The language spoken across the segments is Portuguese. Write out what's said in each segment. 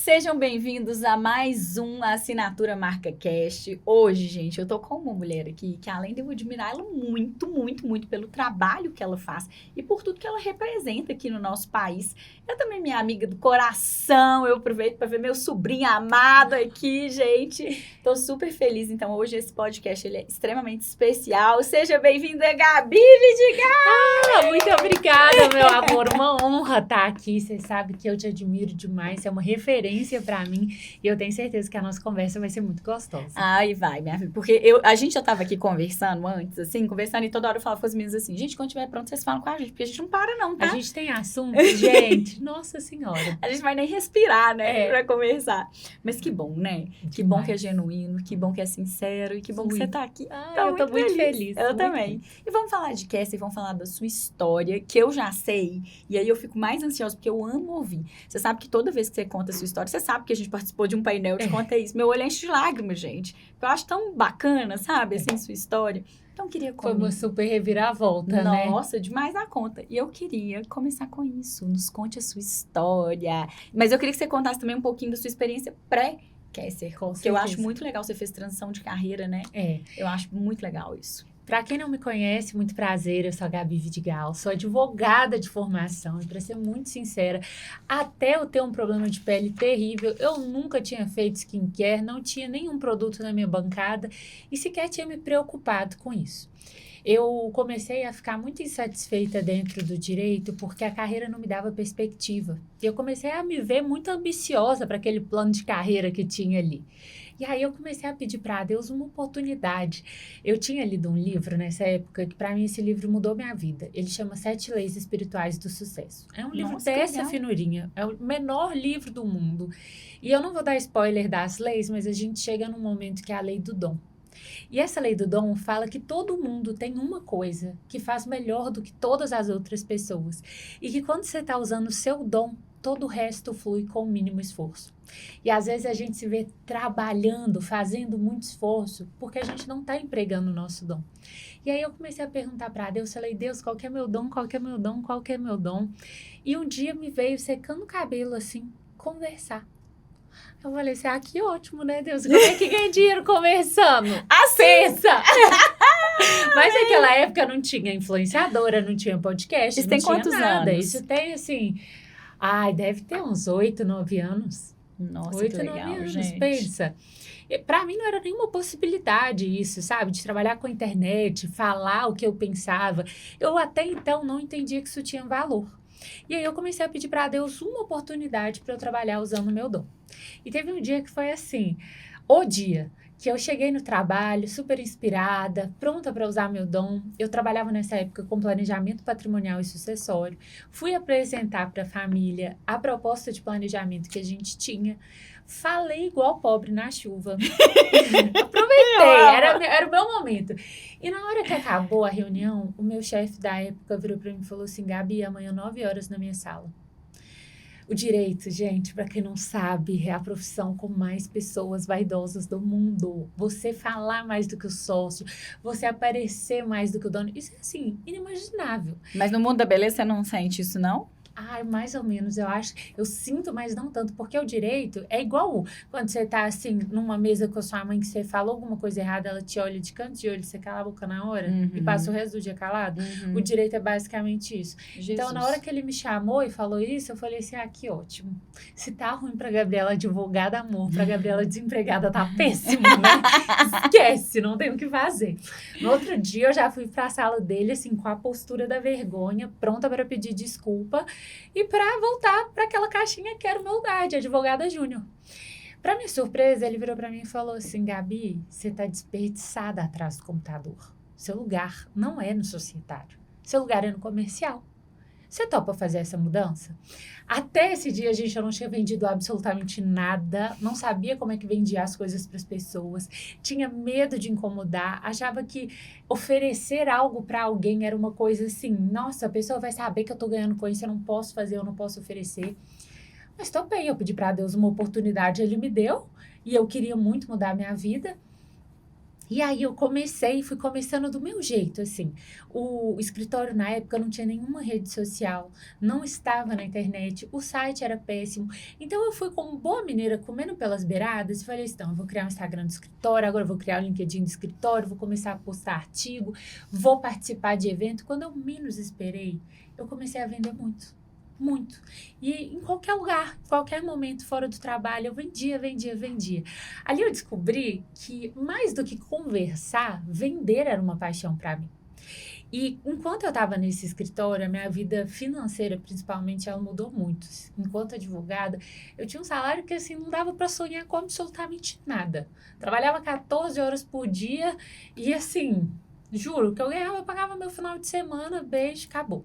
Sejam bem-vindos a mais um Assinatura Marca Cast. Hoje, gente, eu tô com uma mulher aqui que, além de eu admirar ela muito, muito, muito pelo trabalho que ela faz e por tudo que ela representa aqui no nosso país, é também minha amiga do coração. Eu aproveito para ver meu sobrinho amado aqui, gente. Tô super feliz. Então, hoje esse podcast ele é extremamente especial. Seja bem-vinda, Gabi Vidigal! Muito obrigada, meu amor. Uma honra estar aqui. Você sabe que eu te admiro demais. Você é uma referência para mim. E eu tenho certeza que a nossa conversa vai ser muito gostosa. Ai, vai, minha filha. Porque a gente já tava aqui conversando antes, assim, conversando, e toda hora eu falava com as meninas assim, gente, quando estiver pronto, vocês falam com a gente, porque a gente não para não, tá? A gente tem assunto, gente. Nossa Senhora. A gente vai nem respirar, né, É. pra conversar. Mas que bom, né? Que bom que é Demais. genuíno, que bom que é sincero, e que bom que você tá aqui. Eu tô muito feliz. Eu muito também. feliz. E vamos falar de Cassie, vamos falar da sua história, que eu já sei, e aí eu fico mais ansiosa, porque eu amo ouvir. Você sabe que toda vez que você conta a sua história, você sabe que a gente participou de um painel de Conta Isso. Meu olho enche de lágrimas, gente. Eu acho tão bacana, sabe, assim, sua história. Então, eu queria Foi uma super reviravolta, né? Nossa, demais a conta. E eu queria começar com isso. Nos conte a sua história. Mas eu queria que você contasse também um pouquinho da sua experiência pré-Cassie. Com Que eu acho certeza. muito legal. Você fez transição de carreira, né? É. Eu acho muito legal isso. Para quem não me conhece, muito prazer, eu sou a Gabi Vidigal, sou advogada de formação e, para ser muito sincera, até eu ter um problema de pele terrível, eu nunca tinha feito skincare, não tinha nenhum produto na minha bancada e sequer tinha me preocupado com isso. Eu comecei a ficar muito insatisfeita dentro do direito porque a carreira não me dava perspectiva. E eu comecei a me ver muito ambiciosa para aquele plano de carreira que tinha ali. E aí eu comecei a pedir para Deus uma oportunidade. Eu tinha lido um livro nessa época que para mim esse livro mudou minha vida. Ele chama 7 Leis Espirituais do Sucesso. É um livro Nossa, que dessa legal. finurinha. É o menor livro do mundo. E eu não vou dar spoiler das leis, mas a gente chega num momento que é a lei do dom. E essa lei do dom fala que todo mundo tem uma coisa que faz melhor do que todas as outras pessoas. E que quando você está usando o seu dom, todo o resto flui com o mínimo esforço. E às vezes a gente se vê trabalhando, fazendo muito esforço, porque a gente não está empregando o nosso dom. E aí eu comecei a perguntar para Deus, falei, Deus, qual que é meu dom, qual que é meu dom, qual que é meu dom? E um dia me veio secando o cabelo assim, conversar. Eu falei assim, que ótimo, né, Deus? Como é que ganha dinheiro conversando? Pensa! Mas naquela época não tinha influenciadora, não tinha podcast, Isso não tem tinha quantos nada. anos? Isso tem, assim... deve ter uns 8, 9 anos. Nossa, 8, que 9 legal, anos, gente. pensa. Para mim não era nenhuma possibilidade isso, sabe? De trabalhar com a internet, falar o que eu pensava. Eu até então não entendia que isso tinha valor. E aí eu comecei a pedir para Deus uma oportunidade para eu trabalhar usando o meu dom. E teve um dia que foi assim, o dia que eu cheguei no trabalho super inspirada, pronta para usar meu dom. Eu trabalhava nessa época com planejamento patrimonial e sucessório. Fui apresentar para a família a proposta de planejamento que a gente tinha. Falei igual pobre na chuva. Aproveitei, era o meu momento. E na hora que acabou a reunião, o meu chefe da época virou para mim e falou assim, Gabi, amanhã 9 horas na minha sala. O direito, gente, para quem não sabe, é a profissão com mais pessoas vaidosas do mundo. Você falar mais do que o sócio, você aparecer mais do que o dono, isso é assim, inimaginável. Mas no mundo da beleza você não sente isso, não? Mais ou menos, eu sinto, mas não tanto, porque o direito é igual quando você tá assim, numa mesa com a sua mãe, que você falou alguma coisa errada, ela te olha de canto de olho, você cala a boca na hora e passa o resto do dia calado. O direito é basicamente isso. Jesus. Então, na hora que ele me chamou e falou isso, eu falei assim, que ótimo. Se tá ruim pra Gabriela advogada, amor, pra Gabriela desempregada tá péssimo, né? Esquece, não tem o que fazer. No outro dia, eu já fui pra sala dele, assim, com a postura da vergonha, pronta para pedir desculpa, e para voltar para aquela caixinha que era o meu lugar de advogada júnior. Para minha surpresa, ele virou para mim e falou assim, Gabi, você está desperdiçada atrás do computador. Seu lugar não é no societário. Seu lugar é no comercial. Você topa fazer essa mudança? Até esse dia, gente, eu não tinha vendido absolutamente nada, não sabia como é que vendia as coisas para as pessoas, tinha medo de incomodar, achava que oferecer algo para alguém era uma coisa assim, nossa, a pessoa vai saber que eu tô ganhando com isso, eu não posso fazer, eu não posso oferecer. Mas topei, eu pedi para Deus uma oportunidade, ele me deu, e eu queria muito mudar a minha vida. E aí eu fui começando do meu jeito, assim. O escritório na época não tinha nenhuma rede social, não estava na internet, o site era péssimo. Então eu fui como boa mineira, comendo pelas beiradas, e falei assim, então, eu vou criar um Instagram do escritório, agora eu vou criar o LinkedIn do escritório, vou começar a postar artigo, vou participar de evento. Quando eu menos esperei, eu comecei a vender muito. Muito. E em qualquer lugar, em qualquer momento fora do trabalho, eu vendia. Ali eu descobri que, mais do que conversar, vender era uma paixão para mim. E enquanto eu estava nesse escritório, a minha vida financeira, principalmente, ela mudou muito. Enquanto advogada, eu tinha um salário que, assim, não dava para sonhar com absolutamente nada. Trabalhava 14 horas por dia e, assim, juro, que eu ganhava, eu pagava meu final de semana, beijo, acabou.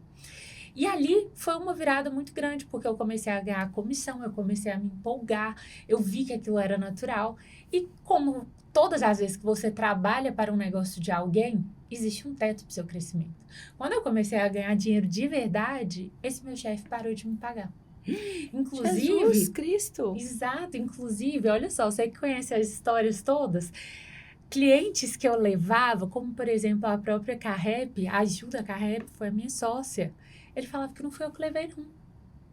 E ali foi uma virada muito grande, porque eu comecei a ganhar comissão, eu comecei a me empolgar, eu vi que aquilo era natural. E como todas as vezes que você trabalha para um negócio de alguém, existe um teto para o seu crescimento. Quando eu comecei a ganhar dinheiro de verdade, esse meu chefe parou de me pagar. Inclusive, Jesus Cristo! exato, inclusive, olha só, você que conhece as histórias todas, clientes que eu levava, como por exemplo a própria Carrep, a Ajuda Carrep foi a minha sócia. Ele falava que não foi eu que levei, não.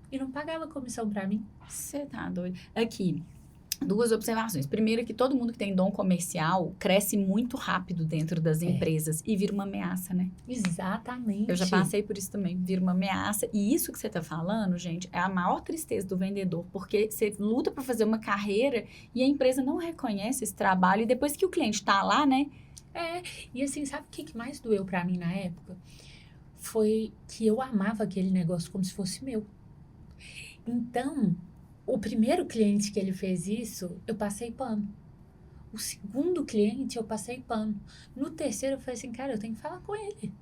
E não pagava comissão pra mim. Você tá doido. Aqui, 2 observações. Primeiro, que todo mundo que tem dom comercial cresce muito rápido dentro das empresas e vira uma ameaça, né? Exatamente. Eu já passei por isso também, vira uma ameaça. E isso que você tá falando, gente, é a maior tristeza do vendedor, porque você luta para fazer uma carreira e a empresa não reconhece esse trabalho. E depois que o cliente tá lá, né? E assim, sabe o que mais doeu pra mim na época? Foi que eu amava aquele negócio como se fosse meu. Então, o primeiro cliente que ele fez isso, eu passei pano. O segundo cliente, eu passei pano. No terceiro, eu falei assim, cara, eu tenho que falar com ele.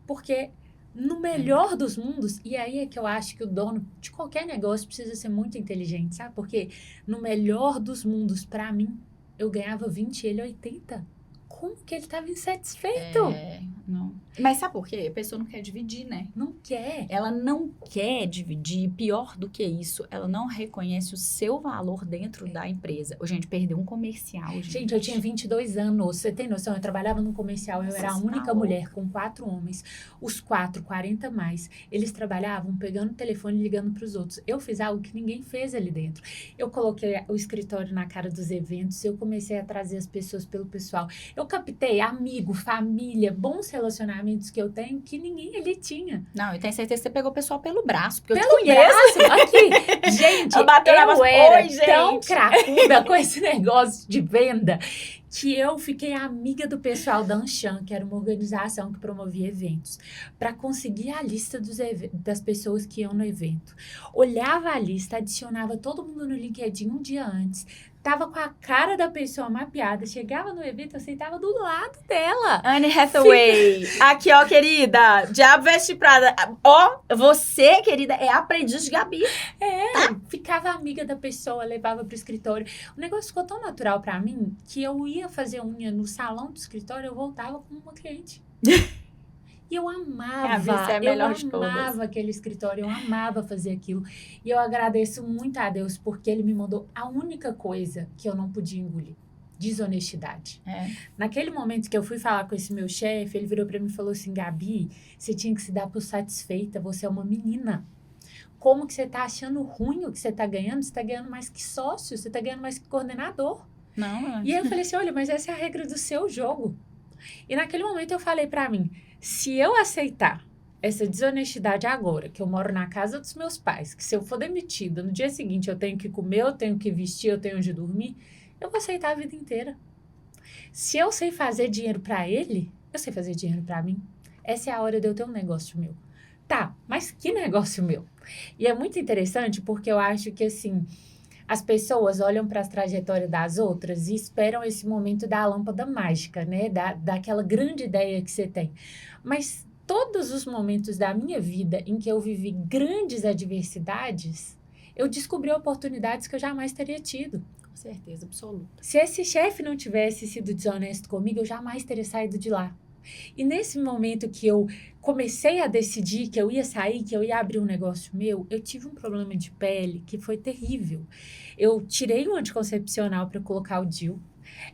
Porque no melhor dos mundos, e aí é que eu acho que o dono de qualquer negócio precisa ser muito inteligente, sabe? Porque no melhor dos mundos, pra mim, eu ganhava 20 e ele 80. Como que ele estava insatisfeito? Não. Mas sabe por quê? A pessoa não quer dividir, né? Não quer. Ela não quer dividir. Pior do que isso, ela não reconhece o seu valor dentro da empresa. Ô, gente, perdeu um comercial, gente. Gente, eu tinha 22 anos. Você tem noção? Eu trabalhava num comercial. Eu era a única mulher com 4 homens. Os 4, 40 mais. Eles trabalhavam pegando o telefone e ligando para os outros. Eu fiz algo que ninguém fez ali dentro. Eu coloquei o escritório na cara dos eventos. Eu comecei a trazer as pessoas pelo pessoal. Eu captei amigo, família, bons relacionamentos que eu tenho que ninguém ali tinha. Não, eu tenho certeza que você pegou o pessoal pelo braço, porque pelo eu te conheço. Braço, aqui. Gente, eu era tão cracuda com esse negócio de venda que eu fiquei amiga do pessoal da Anshan, que era uma organização que promovia eventos, para conseguir a lista das pessoas que iam no evento. Olhava a lista, adicionava todo mundo no LinkedIn um dia antes, tava com a cara da pessoa mapeada, chegava no evento, eu sentava do lado dela. Anne Hathaway, aqui ó, querida, Diabo Veste Prada. Ó, você, querida, é aprendiz de Gabi. Ficava amiga da pessoa, levava pro escritório. O negócio ficou tão natural pra mim que eu ia fazer unha no salão do escritório, eu voltava com uma cliente. E eu amava aquele escritório, eu amava fazer aquilo. E eu agradeço muito a Deus, porque Ele me mandou a única coisa que eu não podia engolir: desonestidade. Naquele momento que eu fui falar com esse meu chefe, ele virou pra mim e falou assim: Gabi, você tinha que se dar por satisfeita, você é uma menina. Como que você tá achando ruim o que você tá ganhando? Você tá ganhando mais que sócio, você tá ganhando mais que coordenador. Não. E aí eu falei assim, olha, mas essa é a regra do seu jogo. E naquele momento eu falei pra mim, se eu aceitar essa desonestidade agora, que eu moro na casa dos meus pais, que se eu for demitida, no dia seguinte eu tenho que comer, eu tenho que vestir, eu tenho onde dormir, eu vou aceitar a vida inteira. Se eu sei fazer dinheiro pra ele, eu sei fazer dinheiro pra mim. Essa é a hora de eu ter um negócio meu. Tá, mas que negócio meu? E é muito interessante porque eu acho que, assim, as pessoas olham para as trajetórias das outras e esperam esse momento da lâmpada mágica, né? Daquela grande ideia que você tem. Mas todos os momentos da minha vida em que eu vivi grandes adversidades, eu descobri oportunidades que eu jamais teria tido. Com certeza, absoluta. Se esse chefe não tivesse sido desonesto comigo, eu jamais teria saído de lá. E nesse momento que eu comecei a decidir que eu ia sair, que eu ia abrir um negócio meu, eu tive um problema de pele que foi terrível. Eu tirei o anticoncepcional para colocar o DIU.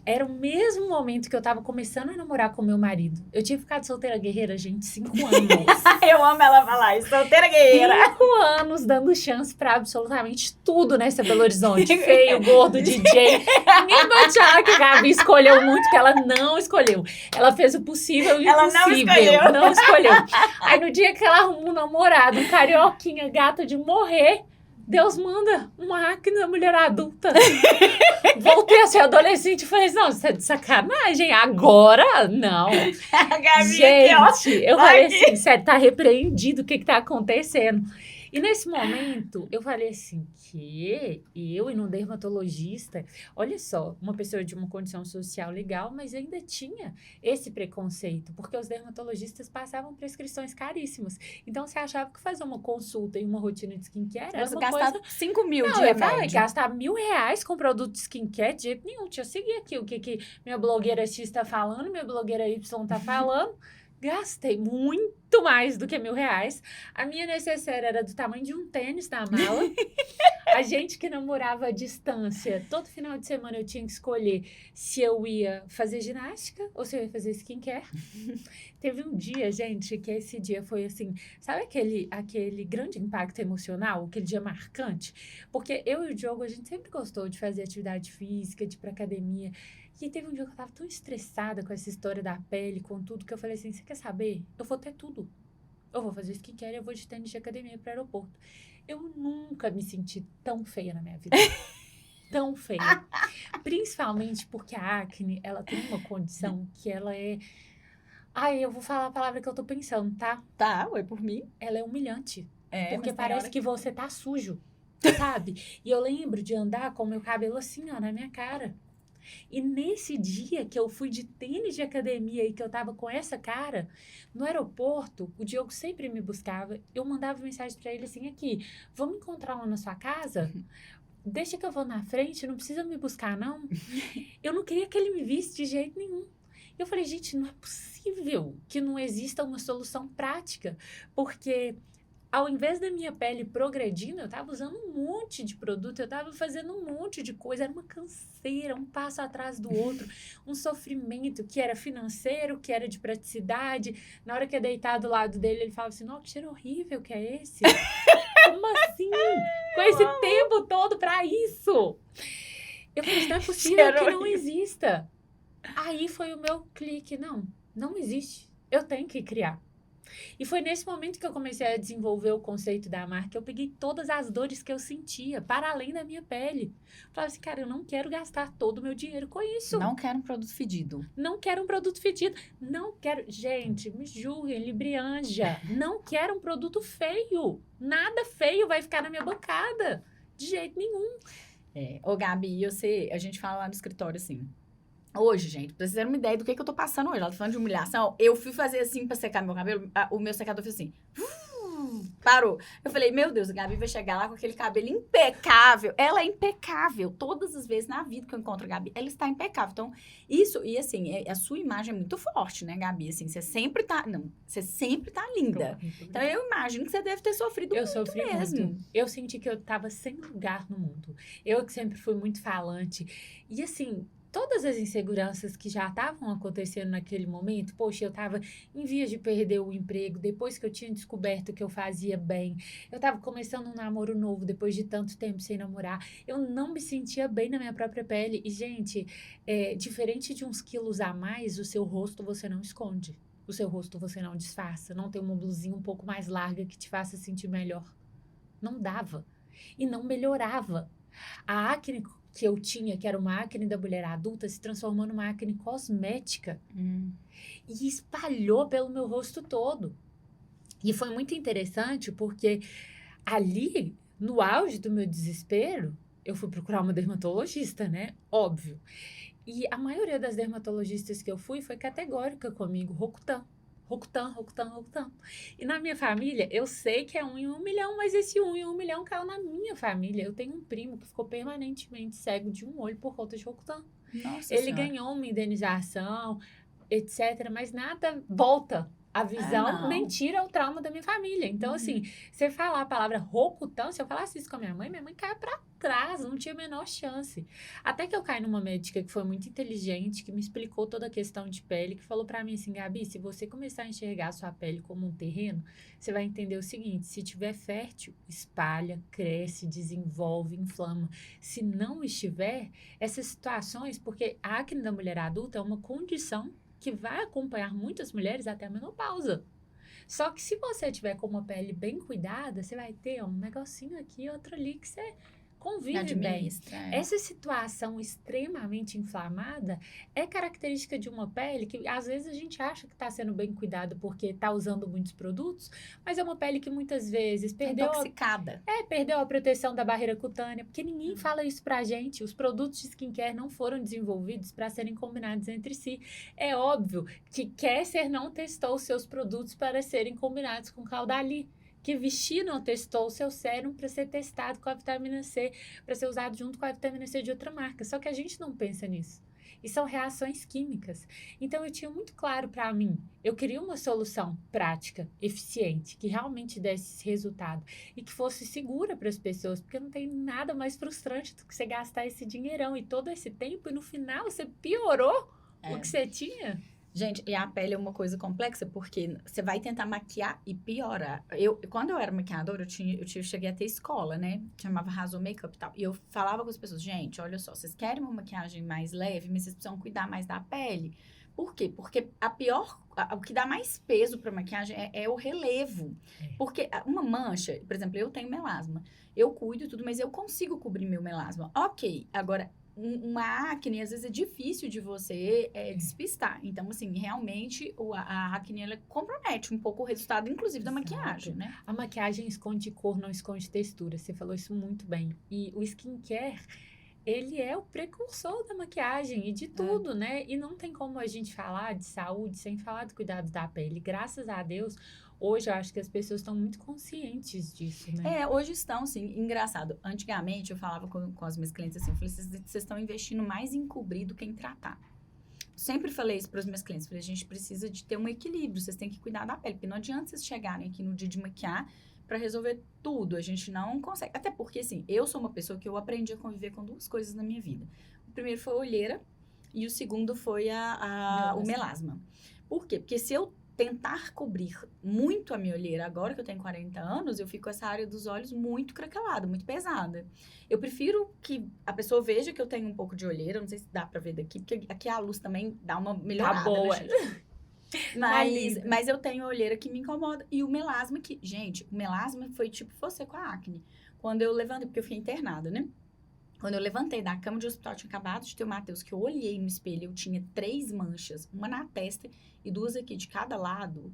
Era o mesmo momento que eu tava começando a namorar com meu marido. Eu tinha ficado solteira guerreira, gente, 5 anos. Eu amo ela falar isso, solteira guerreira. 5 anos dando chance pra absolutamente tudo nessa Belo Horizonte. Feio, gordo, DJ. Ninguém vai achar que a Gabi escolheu muito, que ela não escolheu. Ela fez o possível e o Ela impossível. Não escolheu. Aí no dia que ela arruma um namorado, um carioquinha, gata de morrer, Deus manda uma Acne da mulher adulta. Voltei a ser adolescente e falei, não, você é de sacanagem, agora não. A Gabi Gente, aqui, ó. eu falei assim, sério, tá repreendido, o que tá acontecendo? E nesse momento, eu falei assim, que eu ir num dermatologista, olha só, uma pessoa de uma condição social legal, mas ainda tinha esse preconceito, porque os dermatologistas passavam prescrições caríssimas. Então, você achava que fazer uma consulta e uma rotina de skincare era Você uma gastar coisa... 5 mil de Não, eu falei, remédio. gastar R$1.000 com produto de skincare, de jeito nenhum. Deixa eu seguir aqui o que minha blogueira X tá falando, minha blogueira Y tá falando. Gastei muito mais do que R$1.000. A minha necessaire era do tamanho de um tênis na mala. A gente que namorava à distância, todo final de semana eu tinha que escolher se eu ia fazer ginástica ou se eu ia fazer skincare. Teve um dia, gente, que esse dia foi assim, sabe aquele grande impacto emocional, aquele dia marcante? Porque eu e o Diogo, a gente sempre gostou de fazer atividade física, de ir pra academia. E teve um dia que eu tava tão estressada com essa história da pele, com tudo, que eu falei assim, você quer saber? Eu vou ter tudo. Eu vou fazer skincare e eu vou de tênis de academia pro aeroporto. Eu nunca me senti tão feia na minha vida. Tão feia. Principalmente porque a acne, ela tem uma condição que ela é... Ai, eu vou falar a palavra que eu tô pensando, tá? Tá, ué, por mim. Ela é humilhante. É, Porque mas tem parece hora que você tá sujo, sabe? E eu lembro de andar com o meu cabelo assim, ó, na minha cara. E nesse dia que eu fui de tênis de academia e que eu tava com essa cara, no aeroporto, o Diogo sempre me buscava. Eu mandava mensagem pra ele assim, aqui, vamos encontrar lá na sua casa? Deixa que eu vou na frente, não precisa me buscar, não. Eu não queria que ele me visse de jeito nenhum. Eu falei, gente, não é possível que não exista uma solução prática, porque... Ao invés da minha pele progredindo, eu tava usando um monte de produto, eu tava fazendo um monte de coisa, era uma canseira, um passo atrás do outro, um sofrimento que era financeiro, que era de praticidade. Na hora que eu deitar do lado dele, ele falava assim, nossa, que cheiro horrível que é esse? Como assim? Com esse tempo todo pra isso? Eu falei, não é possível que não exista. Aí foi o meu clique, não existe, eu tenho que criar. E foi nesse momento que eu comecei a desenvolver o conceito da marca. Eu peguei todas as dores que eu sentia, para além da minha pele. Falava assim, cara, eu não quero gastar todo o meu dinheiro com isso. Não quero um produto fedido. Não quero um produto fedido. Não quero... Gente, me julguem, Librianja. Não quero um produto feio. Nada feio vai ficar na minha bancada. De jeito nenhum. Ô, Gabi, a gente fala lá no escritório assim... Hoje, gente, pra vocês terem uma ideia do que eu tô passando hoje. Ela tá falando de humilhação. Eu fui fazer assim pra secar meu cabelo. O meu secador fez assim. Parou. Eu falei, meu Deus, a Gabi vai chegar lá com aquele cabelo impecável. Ela é impecável. Todas as vezes na vida que eu encontro a Gabi, ela está impecável. Então, isso... E assim, a sua imagem é muito forte, né, Gabi? Assim, você sempre tá... Não, você sempre tá linda. Então, eu imagino que você deve ter sofrido muito sofri mesmo. Muito. Eu senti que eu tava sem lugar no mundo. Eu que sempre fui muito falante. E assim... Todas as inseguranças que já estavam acontecendo naquele momento, poxa, eu estava em vias de perder o emprego, depois que eu tinha descoberto que eu fazia bem, eu estava começando um namoro novo, depois de tanto tempo sem namorar, eu não me sentia bem na minha própria pele, e gente, diferente de uns quilos a mais, o seu rosto você não esconde, o seu rosto você não disfarça, não tem uma blusinha um pouco mais larga que te faça sentir melhor, não dava, e não melhorava, a acne que eu tinha, que era uma acne da mulher adulta, se transformou numa acne cosmética. E espalhou pelo meu rosto todo. E foi muito interessante, porque ali, no auge do meu desespero, eu fui procurar uma dermatologista, né? Óbvio. E a maioria das dermatologistas que eu fui foi categórica comigo, Rocutan. E na minha família, eu sei que é 1 em 1 milhão, mas esse 1 em 1 milhão caiu na minha família. Eu tenho um primo que ficou permanentemente cego de um olho por conta de Rocutan. Nossa Ele Senhora. ganhou uma indenização, etc., mas nada volta a visão não. nem tira o trauma da minha família. Então, assim, você falar a palavra Rocutan, se eu falasse isso com a minha mãe cai pra trás, não tinha a menor chance. Até que eu caí numa médica que foi muito inteligente, que me explicou toda a questão de pele, que falou pra mim assim, Gabi, se você começar a enxergar a sua pele como um terreno, você vai entender o seguinte, se tiver fértil, espalha, cresce, desenvolve, inflama. Se não estiver, essas situações, porque a acne da mulher adulta é uma condição que vai acompanhar muitas mulheres até a menopausa. Só que se você tiver com uma pele bem cuidada, você vai ter um negocinho aqui, outro ali, que você convive bem. Essa situação extremamente inflamada é característica de uma pele que às vezes a gente acha que está sendo bem cuidada porque está usando muitos produtos, mas é uma pele que muitas vezes perdeu perdeu a proteção da barreira cutânea, porque ninguém fala isso pra gente. Os produtos de skincare não foram desenvolvidos para serem combinados entre si. É óbvio que Kesser não testou seus produtos para serem combinados com Caudalie, que Vichy não testou o seu sérum para ser testado com a vitamina C, para ser usado junto com a vitamina C de outra marca. Só que a gente não pensa nisso. E são reações químicas. Então, eu tinha muito claro para mim, eu queria uma solução prática, eficiente, que realmente desse esse resultado e que fosse segura para as pessoas, porque não tem nada mais frustrante do que você gastar esse dinheirão e todo esse tempo e no final você piorou o que você tinha. Gente, e a pele é uma coisa complexa, porque você vai tentar maquiar e piorar. Quando eu era maquiadora, eu cheguei a ter escola, né? Chamava Razor Makeup e tal. E eu falava com as pessoas, gente, olha só, vocês querem uma maquiagem mais leve, mas vocês precisam cuidar mais da pele. Por quê? Porque o que dá mais peso pra maquiagem é o relevo. Porque uma mancha, por exemplo, eu tenho melasma. Eu cuido e tudo, mas eu consigo cobrir meu melasma. Ok, agora uma acne, às vezes, é difícil de você despistar. Então, assim, realmente, a acne, ela compromete um pouco o resultado, inclusive, da maquiagem, né? A maquiagem esconde cor, não esconde textura. Você falou isso muito bem. E o skincare, ele é o precursor da maquiagem e de tudo, né? E não tem como a gente falar de saúde sem falar do cuidado da pele. Graças a Deus, hoje eu acho que as pessoas estão muito conscientes disso, né? Hoje estão, sim. Engraçado. Antigamente, eu falava com as minhas clientes assim, eu falei, vocês estão investindo mais em cobrir do que em tratar. Sempre falei isso para os meus clientes. Falei, a gente precisa de ter um equilíbrio. Vocês têm que cuidar da pele. Porque não adianta vocês chegarem aqui no dia de maquiar para resolver tudo. A gente não consegue. Até porque, assim, eu sou uma pessoa que eu aprendi a conviver com duas coisas na minha vida. O primeiro foi a olheira e o segundo foi o melasma. Por quê? Porque se eu tentar cobrir muito a minha olheira, agora que eu tenho 40 anos, eu fico com essa área dos olhos muito craquelada, muito pesada. Eu prefiro que a pessoa veja que eu tenho um pouco de olheira, não sei se dá pra ver daqui, porque aqui a luz também dá uma melhorada. Tá boa. Né, mas eu tenho olheira que me incomoda. E o melasma que... Gente, o melasma foi tipo você com a acne. Quando eu levantei, porque eu fiquei internada, né? Quando eu levantei da cama de hospital, tinha acabado de ter o Matheus, que eu olhei no espelho, eu tinha 3 manchas, uma na testa e 2 aqui de cada lado.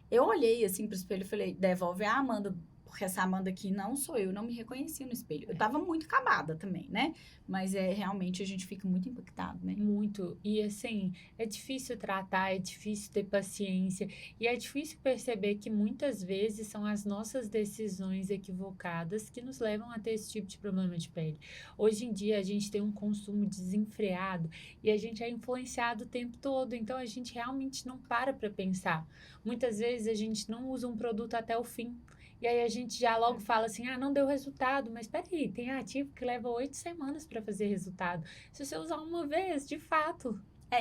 Eu olhei assim pro espelho e falei, devolve a Amanda, porque essa Amanda aqui não sou eu, não me reconhecia no espelho. Eu tava muito acabada também, né? Mas realmente a gente fica muito impactado, né? Muito. E assim, é difícil tratar, é difícil ter paciência. E é difícil perceber que muitas vezes são as nossas decisões equivocadas que nos levam a ter esse tipo de problema de pele. Hoje em dia a gente tem um consumo desenfreado e a gente é influenciado o tempo todo. Então a gente realmente não para pensar. Muitas vezes a gente não usa um produto até o fim. E aí a gente já logo fala assim, não deu resultado, mas peraí, tem ativo que leva 8 semanas para fazer resultado. Se você usar uma vez, de fato.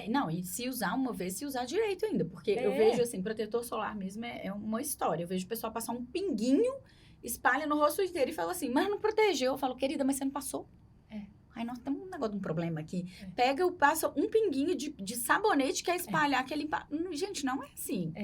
Não, e se usar uma vez, se usar direito ainda, porque eu vejo assim, protetor solar mesmo é uma história. Eu vejo o pessoal passar um pinguinho, espalha no rosto inteiro e fala assim, mas não protegeu. Eu falo, querida, mas você não passou? Aí nós temos um negócio de um problema aqui. Pega, passa um pinguinho de sabonete, quer espalhar, quer limpar. Gente, não é assim.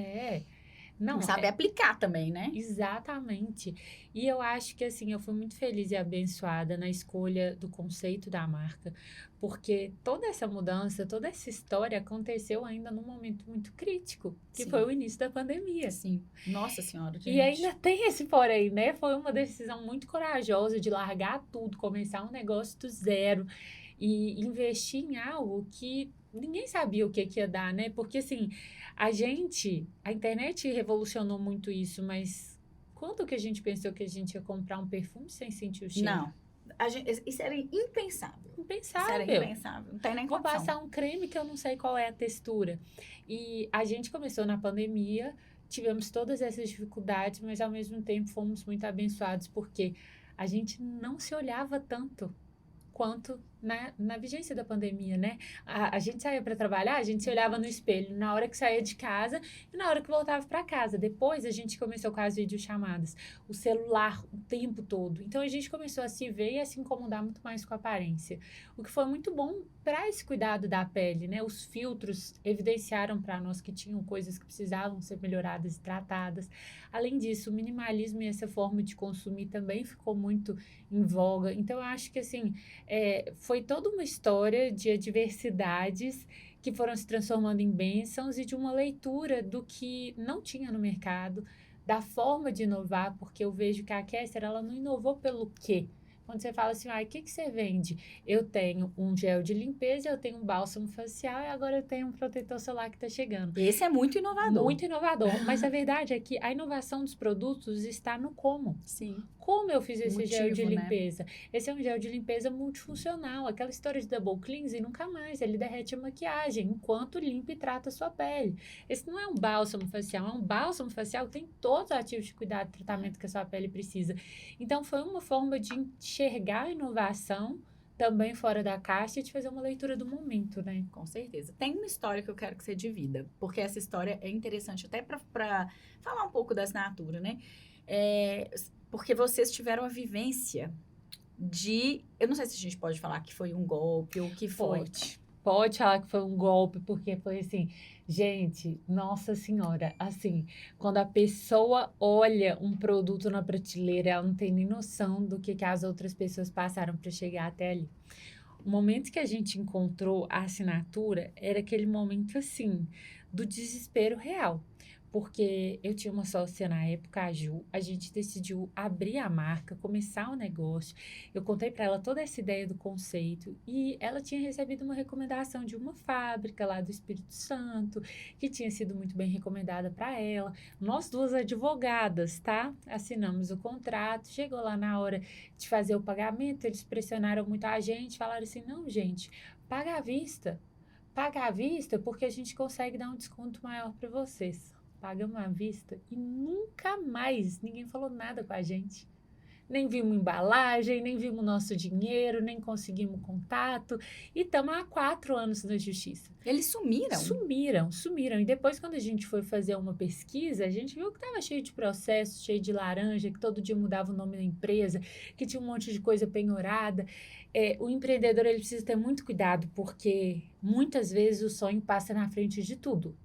Não sabe aplicar também, né? Exatamente. E eu acho que, assim, eu fui muito feliz e abençoada na escolha do conceito da marca, porque toda essa mudança, toda essa história aconteceu ainda num momento muito crítico, que foi o início da pandemia. Sim. Nossa Senhora, gente. E ainda tem esse porém, né? Foi uma decisão muito corajosa de largar tudo, começar um negócio do zero e investir em algo que ninguém sabia o que ia dar, né? Porque, assim, a internet revolucionou muito isso, mas quando que a gente pensou que a gente ia comprar um perfume sem sentir o cheiro? Não. Isso era impensável. Impensável. Isso era impensável. Não tem nem condição. Vou passar um creme que eu não sei qual é a textura. E a gente começou na pandemia tivemos todas essas dificuldades, mas ao mesmo tempo fomos muito abençoados, porque a gente não se olhava tanto quanto na vigência da pandemia, né? A gente saía para trabalhar, a gente se olhava no espelho na hora que saía de casa e na hora que voltava para casa. Depois a gente começou com as videochamadas, o celular o tempo todo. Então a gente começou a se ver e a se incomodar muito mais com a aparência. O que foi muito bom para esse cuidado da pele, né? Os filtros evidenciaram para nós que tinham coisas que precisavam ser melhoradas e tratadas. Além disso, o minimalismo e essa forma de consumir também ficou muito em voga. Então eu acho que assim, foi toda uma história de adversidades que foram se transformando em bênçãos e de uma leitura do que não tinha no mercado, da forma de inovar, porque eu vejo que a Kester, ela não inovou pelo quê? Quando você fala assim, o que você vende? Eu tenho um gel de limpeza, eu tenho um bálsamo facial e agora eu tenho um protetor solar que está chegando. Esse é muito inovador. Muito inovador, mas a verdade é que a inovação dos produtos está no como. Sim. Como eu fiz esse gel de Motivo, né? limpeza? Esse é um gel de limpeza multifuncional. Aquela história de double cleansing, nunca mais. Ele derrete a maquiagem enquanto limpa e trata a sua pele. Esse não é um bálsamo facial, é um bálsamo facial que tem todos os ativos de cuidado e tratamento que a sua pele precisa. Então, foi uma forma de enxergar a inovação também fora da caixa e de fazer uma leitura do momento, né? Com certeza. Tem uma história que eu quero que você divida, porque essa história é interessante até para falar um pouco da assinatura, né? Porque vocês tiveram a vivência de... Eu não sei se a gente pode falar que foi um golpe ou que foi. Pode falar que foi um golpe, porque foi assim, gente, nossa senhora, assim, quando a pessoa olha um produto na prateleira, ela não tem nem noção do que as outras pessoas passaram para chegar até ali. O momento que a gente encontrou a assinatura era aquele momento, assim, do desespero real. Porque eu tinha uma sócia na época, a Ju, a gente decidiu abrir a marca, começar o negócio. Eu contei para ela toda essa ideia do conceito e ela tinha recebido uma recomendação de uma fábrica lá do Espírito Santo, que tinha sido muito bem recomendada para ela. Nós duas advogadas, tá? Assinamos o contrato, chegou lá na hora de fazer o pagamento, eles pressionaram muito a gente, falaram assim, não, gente, paga à vista. Paga à vista porque a gente consegue dar um desconto maior para vocês. Pagamos à vista e nunca mais ninguém falou nada com a gente. Nem vimos embalagem, nem vimos nosso dinheiro, nem conseguimos contato. E estamos há 4 anos na justiça. Eles sumiram? Sumiram. E depois, quando a gente foi fazer uma pesquisa, a gente viu que estava cheio de processos, cheio de laranja, que todo dia mudava o nome da empresa, que tinha um monte de coisa penhorada. O empreendedor ele precisa ter muito cuidado, porque muitas vezes o sonho passa na frente de tudo.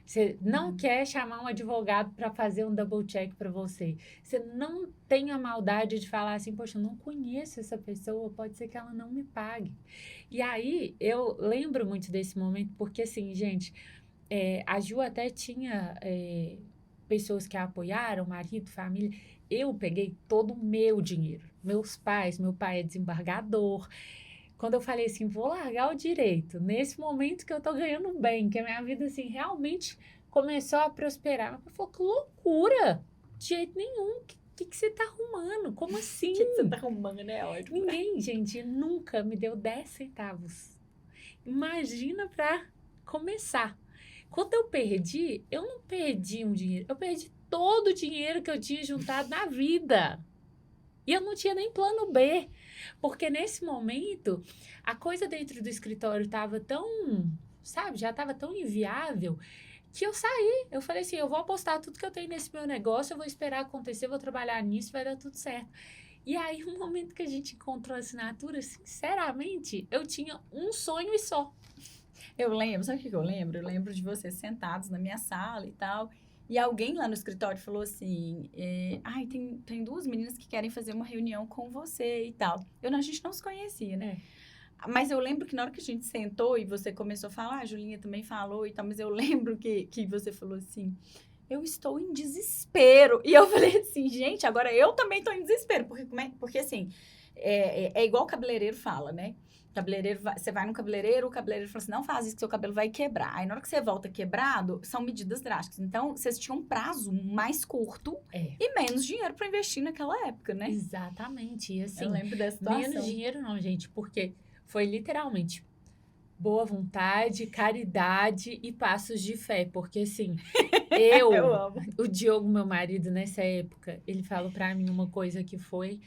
Você não quer chamar um advogado para fazer um double check para você. Você não tem a maldade de falar assim, poxa, eu não conheço essa pessoa, pode ser que ela não me pague. E aí, eu lembro muito desse momento, porque assim, gente, a Ju até tinha pessoas que a apoiaram, marido, família. Eu peguei todo o meu dinheiro. Meus pais, meu pai é desembargador. Quando eu falei assim, vou largar o direito, nesse momento que eu tô ganhando bem, que a minha vida, assim, realmente começou a prosperar. Eu falei, que loucura! De jeito nenhum. O que você tá arrumando? Como assim? O que você tá arrumando, né? Ótimo. Ninguém, gente, nunca me deu 10 centavos. Imagina pra começar. Quando eu perdi, eu não perdi um dinheiro, eu perdi todo o dinheiro que eu tinha juntado na vida. E eu não tinha nem plano B, porque nesse momento, a coisa dentro do escritório estava tão, sabe, já estava tão inviável, que eu saí. Eu falei assim, eu vou apostar tudo que eu tenho nesse meu negócio, eu vou esperar acontecer, vou trabalhar nisso, vai dar tudo certo. E aí, no momento que a gente encontrou a assinatura, sinceramente, eu tinha um sonho e só. Eu lembro, sabe o que eu lembro? Eu lembro de vocês sentados na minha sala e tal... E alguém lá no escritório falou assim, tem 2 meninas que querem fazer uma reunião com você e tal. A gente não se conhecia, né? Mas eu lembro que na hora que a gente sentou e você começou a falar, a Julinha também falou e tal, mas eu lembro que você falou assim, eu estou em desespero. E eu falei assim, gente, agora eu também estou em desespero. Porque assim, é igual o cabeleireiro fala, né? Você vai no cabeleireiro, o cabeleireiro fala assim, não faz isso que seu cabelo vai quebrar. Aí, na hora que você volta quebrado, são medidas drásticas. Então, vocês tinham um prazo mais curto e menos dinheiro para investir naquela época, né? Exatamente. E assim, eu lembro dessa situação. Menos dinheiro não, gente, porque foi literalmente boa vontade, caridade e passos de fé. Porque, assim, Eu amo. o Diogo, meu marido, nessa época, ele falou pra mim uma coisa que foi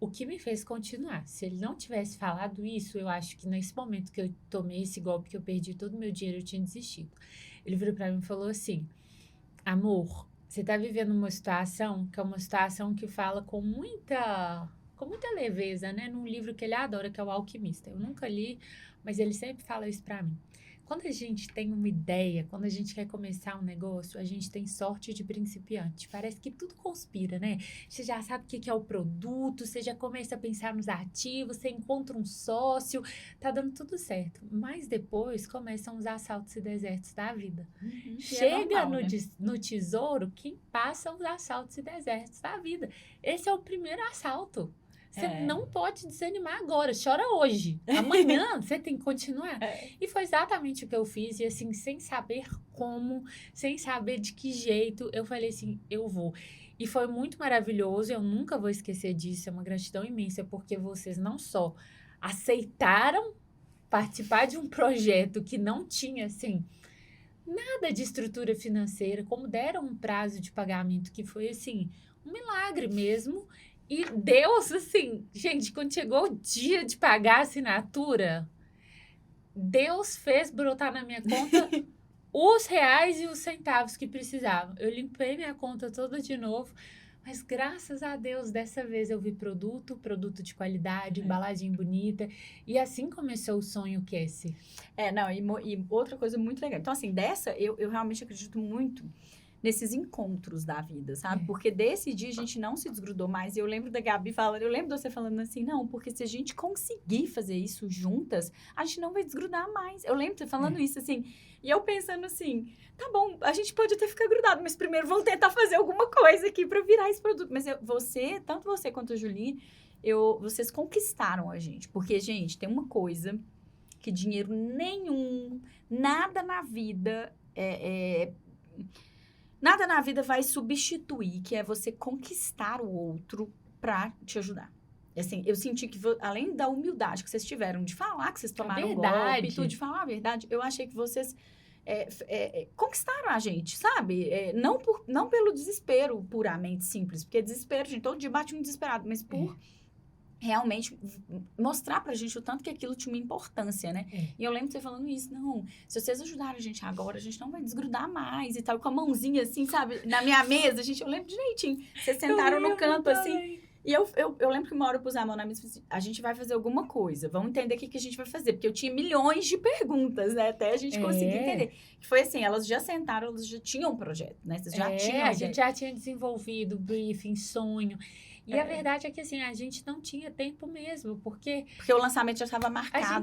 o que me fez continuar. Se ele não tivesse falado isso, eu acho que nesse momento que eu tomei esse golpe, que eu perdi todo o meu dinheiro, eu tinha desistido. Ele virou pra mim e falou assim: amor, você tá vivendo uma situação que é uma situação que fala com muita leveza, né? Num livro que ele adora, que é O Alquimista. Eu nunca li, mas ele sempre fala isso pra mim. Quando a gente tem uma ideia, quando a gente quer começar um negócio, a gente tem sorte de principiante. Parece que tudo conspira, né? Você já sabe o que é o produto, você já começa a pensar nos ativos, você encontra um sócio, tá dando tudo certo. Mas depois começam os assaltos e desertos da vida. Uhum. Chega É normal, né? no tesouro quem passa os assaltos e desertos da vida. Esse é o primeiro assalto. Você não pode desanimar agora, chora hoje. Amanhã você tem que continuar. E foi exatamente o que eu fiz. E assim, sem saber como, sem saber de que jeito, eu falei assim, eu vou. E foi muito maravilhoso, eu nunca vou esquecer disso. É uma gratidão imensa, porque vocês não só aceitaram participar de um projeto que não tinha, assim, nada de estrutura financeira, como deram um prazo de pagamento que foi, assim, um milagre mesmo. E Deus, assim, gente, quando chegou o dia de pagar a assinatura, Deus fez brotar na minha conta os reais e os centavos que precisavam. Eu limpei minha conta toda de novo, mas graças a Deus, dessa vez eu vi produto de qualidade, embalagem bonita, e assim começou o sonho Cassie. Não, e outra coisa muito legal. Então, assim, eu realmente acredito muito nesses encontros da vida, sabe? Porque desse dia a gente não se desgrudou mais. E eu lembro da Gabi falando, eu lembro de você falando assim, não, porque se a gente conseguir fazer isso juntas, a gente não vai desgrudar mais. Eu lembro de você falando isso, assim, e eu pensando assim, tá bom, a gente pode até ficar grudado, mas primeiro vamos tentar fazer alguma coisa aqui pra virar esse produto. Mas tanto você quanto a Julie, vocês conquistaram a gente. Porque, gente, tem uma coisa que dinheiro nenhum, nada na vida nada na vida vai substituir, que é você conquistar o outro pra te ajudar. Assim, eu senti que, além da humildade que vocês tiveram de falar que vocês tomaram um golpe e tudo, de falar a verdade, eu achei que vocês conquistaram a gente, sabe? Não pelo desespero puramente simples, porque desespero, gente, todo dia bate um desesperado, mas por realmente mostrar pra gente o tanto que aquilo tinha uma importância, né? E eu lembro de você falando isso, não, se vocês ajudarem a gente agora, a gente não vai desgrudar mais e tal, com a mãozinha assim, sabe? Na minha mesa, eu lembro direitinho. Vocês sentaram no canto assim, e eu lembro que uma hora eu pus a mão na mesa e falei assim, a gente vai fazer alguma coisa, vamos entender o que a gente vai fazer, porque eu tinha milhões de perguntas, né? Até a gente conseguir entender. Que foi assim, elas já sentaram, elas já tinham um projeto, né? Vocês já tinham a gente já tinha desenvolvido briefing, sonho. E a verdade é que, assim, a gente não tinha tempo mesmo, porque o lançamento já estava marcado. A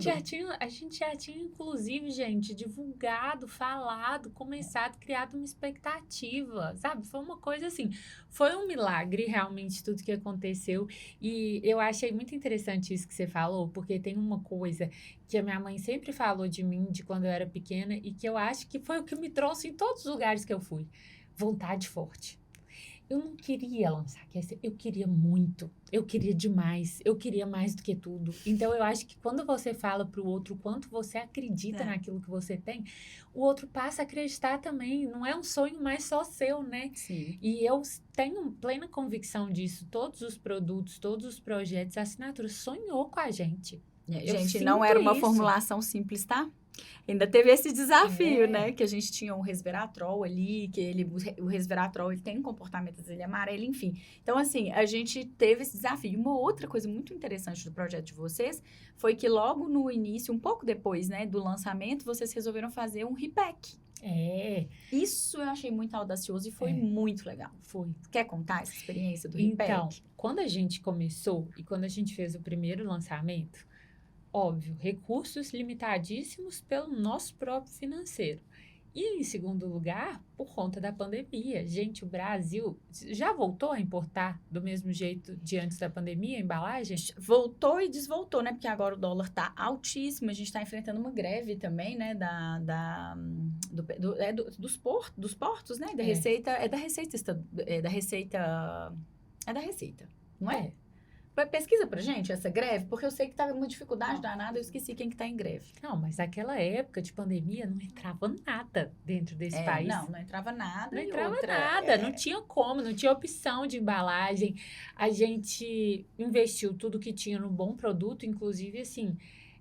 gente já tinha, inclusive, gente, divulgado, falado, começado, criado uma expectativa, sabe? Foi uma coisa assim, foi um milagre, realmente, tudo que aconteceu. E eu achei muito interessante isso que você falou, porque tem uma coisa que a minha mãe sempre falou de mim, de quando eu era pequena, e que eu acho que foi o que me trouxe em todos os lugares que eu fui. Vontade forte. Eu não queria lançar, eu queria muito, eu queria demais, eu queria mais do que tudo. Então, eu acho que quando você fala para o outro o quanto você acredita naquilo que você tem, o outro passa a acreditar também. Não é um sonho mais só seu, né? Sim. E eu tenho plena convicção disso. Todos os produtos, todos os projetos, a assinatura sonhou com a gente. Gente, não era uma formulação simples, tá? Ainda teve esse desafio, né? Que a gente tinha um resveratrol ali, o resveratrol ele tem um comportamento dele amarelo, enfim. Então, assim, a gente teve esse desafio. Uma outra coisa muito interessante do projeto de vocês foi que logo no início, um pouco depois, né, do lançamento, vocês resolveram fazer um repack. Isso eu achei muito audacioso e foi muito legal. Quer contar essa experiência do repack? Então, quando a gente começou e quando a gente fez o primeiro lançamento, óbvio, recursos limitadíssimos pelo nosso próprio financeiro. E, em segundo lugar, por conta da pandemia. Gente, o Brasil já voltou a importar do mesmo jeito de antes da pandemia, a embalagem? Voltou e desvoltou, né? Porque agora o dólar tá altíssimo. A gente tá enfrentando uma greve também, né? Dos portos, né? Da Receita. É da Receita, não é? Pesquisa pra gente essa greve, porque eu sei que tá uma dificuldade danada, eu esqueci quem que tá em greve. Não, mas naquela época de pandemia não entrava nada dentro desse país. Não entrava nada. Não e entrava outra, nada, não tinha como, não tinha opção de embalagem. A gente investiu tudo que tinha no bom produto, inclusive, assim,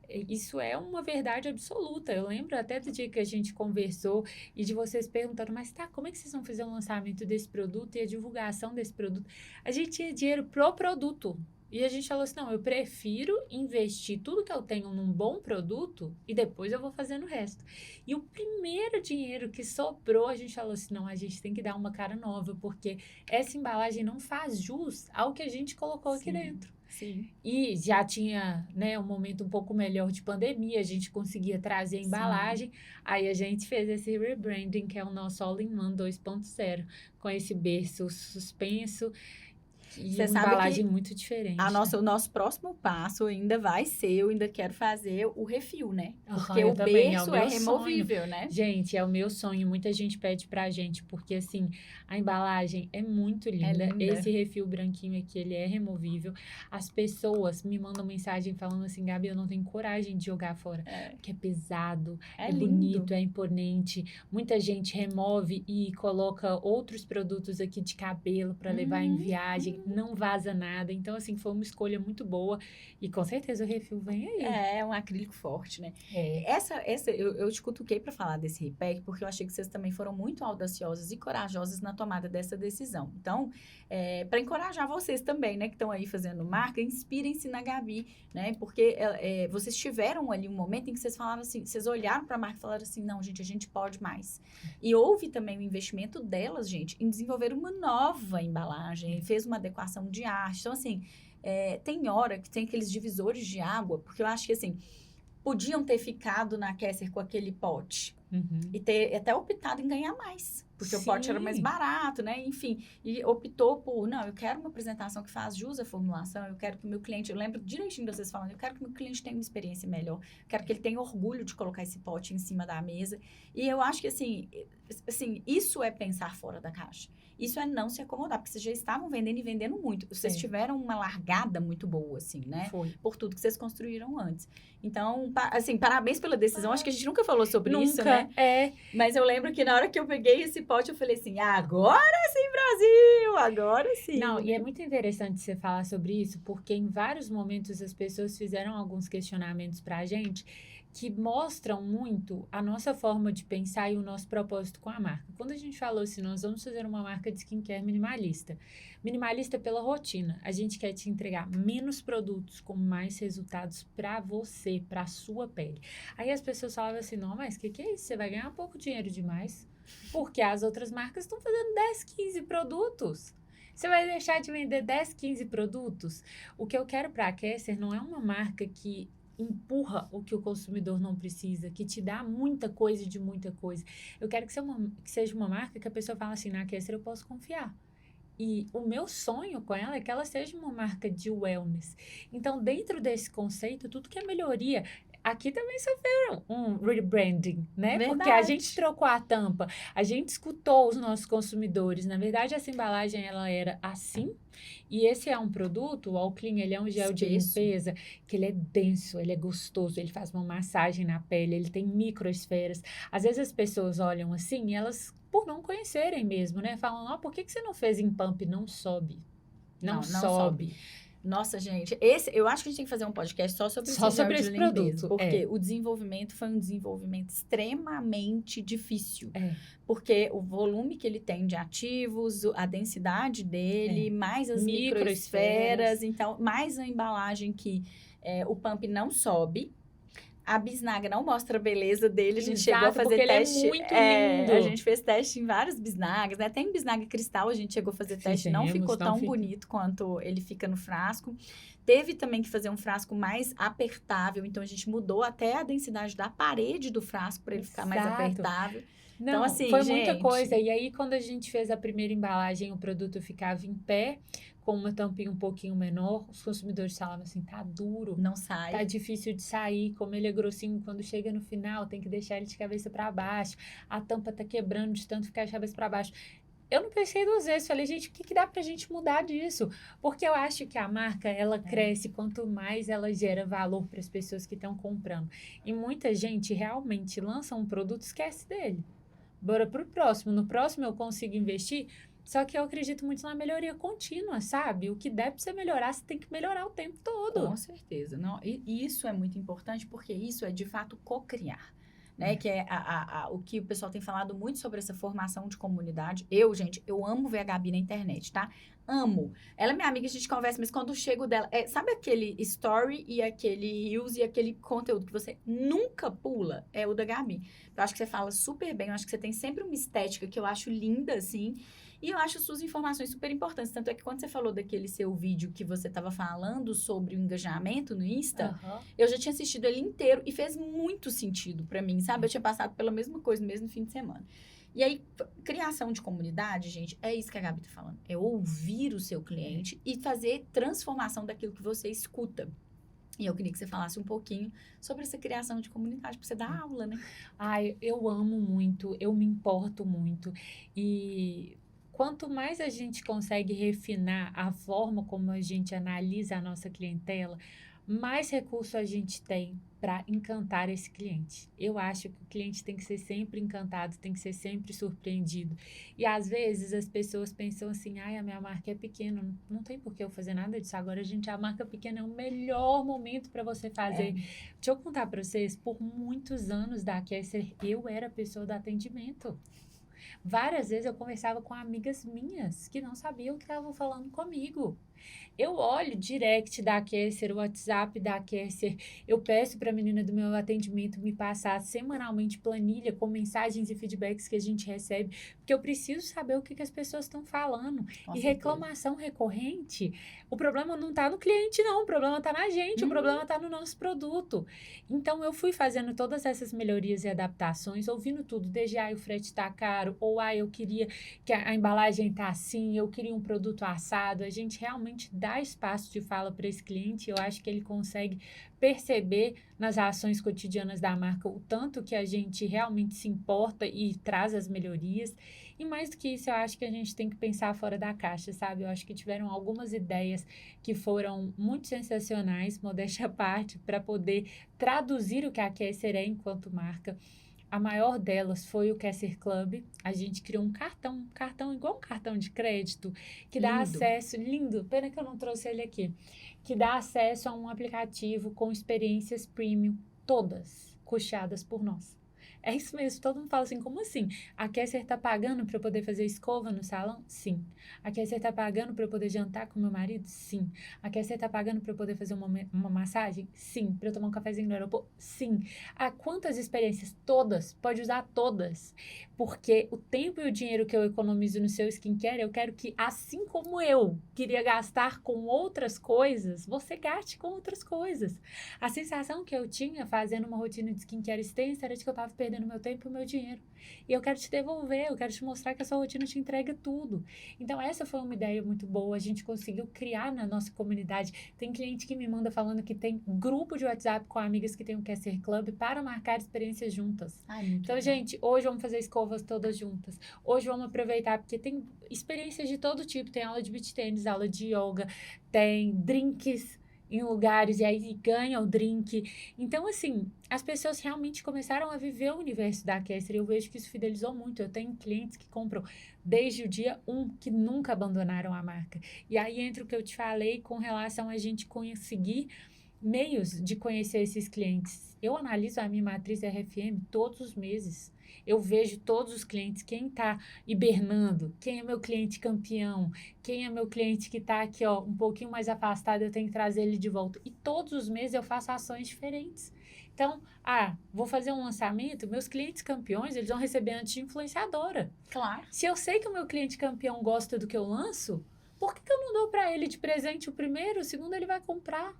isso é uma verdade absoluta. Eu lembro até do dia que a gente conversou e de vocês perguntando, mas tá, como é que vocês vão fazer o lançamento desse produto e a divulgação desse produto? A gente tinha dinheiro pro produto. E a gente falou assim, não, eu prefiro investir tudo que eu tenho num bom produto e depois eu vou fazendo o resto. E o primeiro dinheiro que sobrou, a gente falou assim, não, a gente tem que dar uma cara nova, porque essa embalagem não faz jus ao que a gente colocou aqui dentro. Sim. E já tinha, né, um momento um pouco melhor de pandemia, a gente conseguia trazer a embalagem, aí a gente fez esse rebranding, que é o nosso All-in-One 2.0, com esse berço suspenso, e Você uma sabe embalagem que muito diferente. o nosso próximo passo ainda vai ser, eu ainda quero fazer o refil, né? Porque eu o também, berço meu removível, sonho. né? Gente, é o meu sonho. Muita gente pede pra gente, porque assim, a embalagem é muito linda. linda. Esse refil branquinho aqui, ele é removível. As pessoas me mandam mensagem falando assim, Gabi, eu não tenho coragem de jogar fora, porque é pesado, é lindo. bonito, é imponente. Muita gente remove e coloca outros produtos aqui de cabelo pra levar em viagem. Não vaza nada. Então, assim, foi uma escolha muito boa. E com certeza o refil vem aí. É um acrílico forte, né? Eu te cutuquei para falar desse repack, porque eu achei que vocês também foram muito audaciosas e corajosas na tomada dessa decisão. Então, para encorajar vocês também, né, que estão aí fazendo marca, inspirem-se na Gabi, né? Porque vocês tiveram ali um momento em que vocês falaram assim, vocês olharam para a marca e falaram assim, não, gente, a gente pode mais. E houve também o investimento delas, gente, em desenvolver uma nova embalagem, fez uma adequação de arte. Então, assim, tem hora que tem aqueles divisores de água, porque eu acho que, assim, podiam ter ficado na Kesser com aquele pote e ter até optado em ganhar mais. Porque o pote era mais barato, né? Enfim, e optou por, não, eu quero uma apresentação que faz jus à formulação, eu quero que o meu cliente, eu lembro direitinho de vocês falando, eu quero que o meu cliente tenha uma experiência melhor, eu quero que ele tenha orgulho de colocar esse pote em cima da mesa. E eu acho que, assim, isso é pensar fora da caixa. Isso é não se acomodar, porque vocês já estavam vendendo e vendendo muito. Vocês tiveram uma largada muito boa, assim, né? Foi. Por tudo que vocês construíram antes. Então, assim, parabéns pela decisão. Acho que a gente nunca falou sobre isso, né? Mas eu lembro que na hora que eu peguei esse pote, eu falei assim, agora sim, Brasil! Agora sim! Não, e é muito interessante você falar sobre isso, porque em vários momentos as pessoas fizeram alguns questionamentos pra gente que mostram muito a nossa forma de pensar e o nosso propósito com a marca. Quando a gente falou assim, nós vamos fazer uma marca de skincare minimalista. Minimalista pela rotina. A gente quer te entregar menos produtos com mais resultados para você, para sua pele. Aí as pessoas falavam assim, não, mas o que é isso? Você vai ganhar pouco dinheiro demais. Porque as outras marcas estão fazendo 10, 15 produtos. Você vai deixar de vender 10, 15 produtos? O que eu quero para a Kesser não é uma marca que empurra o que o consumidor não precisa, que te dá muita coisa de muita coisa. Eu quero que seja uma marca que a pessoa fala assim, na Kesser eu posso confiar. E o meu sonho com ela é que ela seja uma marca de wellness. Então, dentro desse conceito, tudo que é melhoria... Aqui também sofreram um rebranding, né? Verdade. Porque a gente trocou a tampa, a gente escutou os nossos consumidores. Na verdade, essa embalagem, ela era assim. E esse é um produto, o All Clean, ele é um gel de limpeza, que ele é denso, ele é gostoso, ele faz uma massagem na pele, ele tem microesferas. Às vezes as pessoas olham assim e elas, por não conhecerem mesmo, né? Falam, por que você não fez em pump? Não sobe. Não sobe. Nossa, gente, eu acho que a gente tem que fazer um podcast só sobre esse produto. Porque o desenvolvimento foi um desenvolvimento extremamente difícil. Porque o volume que ele tem de ativos, a densidade dele, mais as microesferas, então, mais a embalagem que o pump não sobe. A bisnaga não mostra a beleza dele. A gente chegou a fazer teste. Ele é muito lindo. A gente fez teste em várias bisnagas, né? Até em bisnaga cristal a gente chegou a fazer teste. Não ficou tão bonito quanto ele fica no frasco. Teve também que fazer um frasco mais apertável. Então, a gente mudou até a densidade da parede do frasco para ele ficar mais apertável. Não, então, assim, foi muita coisa. E aí, quando a gente fez a primeira embalagem, o produto ficava em pé, com uma tampinha um pouquinho menor. Os consumidores falavam assim, tá duro. Não sai. Tá difícil de sair. Como ele é grossinho, quando chega no final, tem que deixar ele de cabeça para baixo. A tampa tá quebrando de tanto ficar de cabeça para baixo. eu não pensei duas vezes. Falei, gente, o que dá pra gente mudar disso? Porque eu acho que a marca, ela cresce quanto mais ela gera valor para as pessoas que estão comprando. E muita gente realmente lança um produto e esquece dele. Bora pro próximo. No próximo eu consigo investir. Só que eu acredito muito na melhoria contínua, sabe? O que der pra você melhorar, você tem que melhorar o tempo todo. Com certeza. Não, e isso é muito importante porque isso é, de fato, co-criar. Né? Que é o que o pessoal tem falado muito sobre essa formação de comunidade. Gente, eu amo ver a Gabi na internet, tá? Amo. Ela é minha amiga, a gente conversa, mas quando eu chego dela... sabe aquele story e aquele reels e aquele conteúdo que você nunca pula? É o da Gabi. Eu acho que você fala super bem, eu acho que você tem sempre uma estética que eu acho linda, assim... E eu acho suas informações super importantes. Tanto é que quando você falou daquele seu vídeo que você estava falando sobre o engajamento no Insta, eu já tinha assistido ele inteiro e fez muito sentido pra mim, sabe? Eu tinha passado pela mesma coisa no mesmo fim de semana. E aí, criação de comunidade, gente, é isso que a Gabi tá falando. É ouvir o seu cliente e fazer transformação daquilo que você escuta. E eu queria que você falasse um pouquinho sobre essa criação de comunidade, pra você dar aula, né? Ai, eu amo muito, eu me importo muito. E quanto mais a gente consegue refinar a forma como a gente analisa a nossa clientela, mais recurso a gente tem para encantar esse cliente. Eu acho que o cliente tem que ser sempre encantado, tem que ser sempre surpreendido. E às vezes as pessoas pensam assim: ai, a minha marca é pequena, não tem por que eu fazer nada disso. Agora, gente, a marca pequena é o melhor momento para você fazer. Deixa eu contar para vocês, por muitos anos da Kesser, eu era a pessoa do atendimento. Várias vezes eu conversava com amigas minhas que não sabiam o que estavam falando comigo. Eu olho direct da Kesser, o WhatsApp da Kesser, eu peço para a menina do meu atendimento me passar semanalmente planilha com mensagens e feedbacks que a gente recebe, porque eu preciso saber o que as pessoas estão falando. E reclamação recorrente, o problema não está no cliente não, o problema está na gente, o problema está no nosso produto. Então eu fui fazendo todas essas melhorias e adaptações, ouvindo tudo, desde o frete está caro, ou eu queria que a embalagem tá assim, eu queria um produto assado. A gente realmente dá espaço de fala para esse cliente. Eu acho que ele consegue perceber nas ações cotidianas da marca o tanto que a gente realmente se importa e traz as melhorias. E mais do que isso, eu acho que a gente tem que pensar fora da caixa, sabe? Eu acho que tiveram algumas ideias que foram muito sensacionais, modéstia à parte, para poder traduzir o que a Kesser é enquanto marca. A maior delas foi o Kesser Club. A gente criou um cartão igual um cartão de crédito, que dá acesso, lindo, pena que eu não trouxe ele aqui, que dá acesso a um aplicativo com experiências premium, todas custeadas por nós. É isso mesmo, todo mundo fala assim, como assim? A Kesser tá pagando para eu poder fazer escova no salão? Sim. A Kesser tá pagando para eu poder jantar com meu marido? Sim. A Kesser tá pagando para eu poder fazer uma massagem? Sim. Para eu tomar um cafezinho no aeroporto? Sim. Quantas experiências? Todas. Pode usar todas. Porque o tempo e o dinheiro que eu economizo no seu skincare, eu quero que, assim como eu queria gastar com outras coisas, você gaste com outras coisas. A sensação que eu tinha fazendo uma rotina de skincare extensa era de que eu tava perdendo meu tempo e meu dinheiro. E eu quero te devolver, eu quero te mostrar que a sua rotina te entrega tudo. Então, essa foi uma ideia muito boa. A gente conseguiu criar na nossa comunidade. Tem cliente que me manda falando que tem grupo de WhatsApp com amigas que tem o Kesser Club para marcar experiências juntas. Então, legal. Gente, hoje vamos fazer escovas todas juntas. Hoje vamos aproveitar, porque tem experiências de todo tipo. Tem aula de beach tennis, aula de yoga, tem drinks em lugares, e aí ganha o drink. Então, assim, as pessoas realmente começaram a viver o universo da Kesser, e eu vejo que isso fidelizou muito. Eu tenho clientes que compram desde o dia 1, que nunca abandonaram a marca. E aí entra o que eu te falei com relação a gente conseguir meios de conhecer esses clientes. Eu analiso a minha matriz RFM todos os meses. Eu vejo todos os clientes, quem está hibernando, quem é meu cliente campeão, quem é meu cliente que está aqui, um pouquinho mais afastado, eu tenho que trazer ele de volta. E todos os meses eu faço ações diferentes. Então, vou fazer um lançamento, meus clientes campeões, eles vão receber antes de influenciadora. Claro. Se eu sei que o meu cliente campeão gosta do que eu lanço, por que eu não dou para ele de presente o primeiro, o segundo ele vai comprar?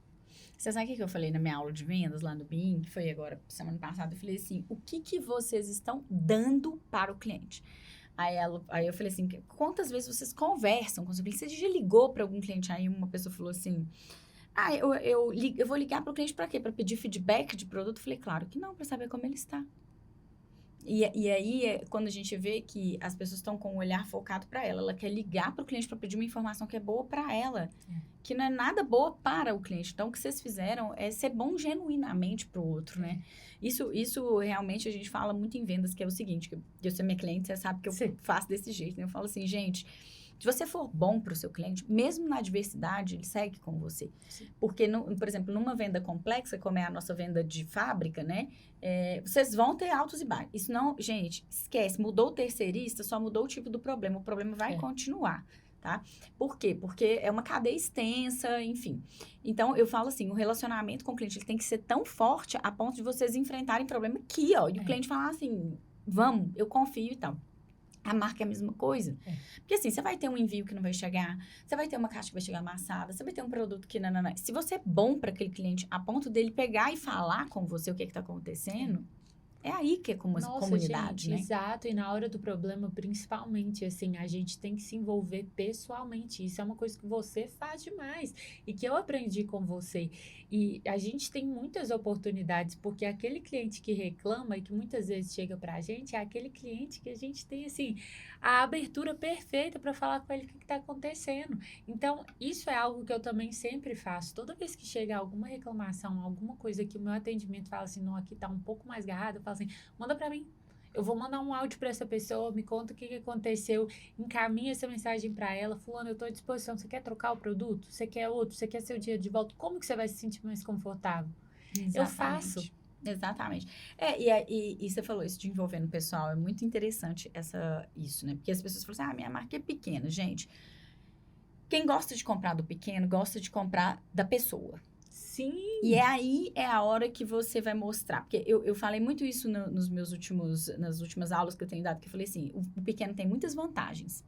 Você sabe o que eu falei na minha aula de vendas lá no BIM, que foi agora, semana passada? Eu falei assim, o que vocês estão dando para o cliente? Aí eu falei assim, quantas vezes vocês conversam com o seu cliente? Você já ligou para algum cliente? Aí uma pessoa falou assim, eu vou ligar para o cliente para quê? Para pedir feedback de produto? Eu falei, claro que não, para saber como ele está. E aí, quando a gente vê que as pessoas estão com o olhar focado para ela quer ligar para o cliente para pedir uma informação que é boa para ela, que não é nada boa para o cliente. Então, o que vocês fizeram é ser bom genuinamente para o outro, né? Isso realmente a gente fala muito em vendas, que é o seguinte, que eu sou minha cliente, você sabe que eu faço desse jeito, né? Eu falo assim, gente, se você for bom para o seu cliente, mesmo na adversidade, ele segue com você. Sim. Porque, por exemplo, numa venda complexa, como é a nossa venda de fábrica, né? Vocês vão ter altos e baixos. Isso não, gente, esquece. Mudou o terceirista, só mudou o tipo do problema. O problema vai continuar, tá? Por quê? Porque é uma cadeia extensa, enfim. Então, eu falo assim, o relacionamento com o cliente ele tem que ser tão forte a ponto de vocês enfrentarem problema aqui, ó. E o cliente falar assim, vamos, eu confio e tal. A marca é a mesma coisa. Porque assim, você vai ter um envio que não vai chegar, você vai ter uma caixa que vai chegar amassada, você vai ter um produto que não. Se você é bom para aquele cliente a ponto dele pegar e falar com você o que está acontecendo, é aí que é como comunidade, gente, né? Exato, e na hora do problema, principalmente, assim, a gente tem que se envolver pessoalmente. Isso é uma coisa que você faz demais e que eu aprendi com você. E a gente tem muitas oportunidades, porque aquele cliente que reclama e que muitas vezes chega pra gente, é aquele cliente que a gente tem, assim, a abertura perfeita para falar com ele o que está acontecendo. Então, isso é algo que eu também sempre faço. Toda vez que chega alguma reclamação, alguma coisa que o meu atendimento fala assim, não, aqui tá um pouco mais garrado, eu falo assim, manda pra mim. Eu vou mandar um áudio para essa pessoa, me conta o que aconteceu, encaminha essa mensagem para ela. Fulano, eu estou à disposição. Você quer trocar o produto? Você quer outro? Você quer seu dia de volta? Como que você vai se sentir mais confortável? Exatamente. Eu faço. Exatamente. E você falou isso de envolver no pessoal. É muito interessante isso, né? Porque as pessoas falam assim, minha marca é pequena. Gente, quem gosta de comprar do pequeno, gosta de comprar da pessoa. Sim. E aí é a hora que você vai mostrar. Porque eu falei muito isso nas últimas aulas que eu tenho dado, que eu falei assim, o pequeno tem muitas vantagens.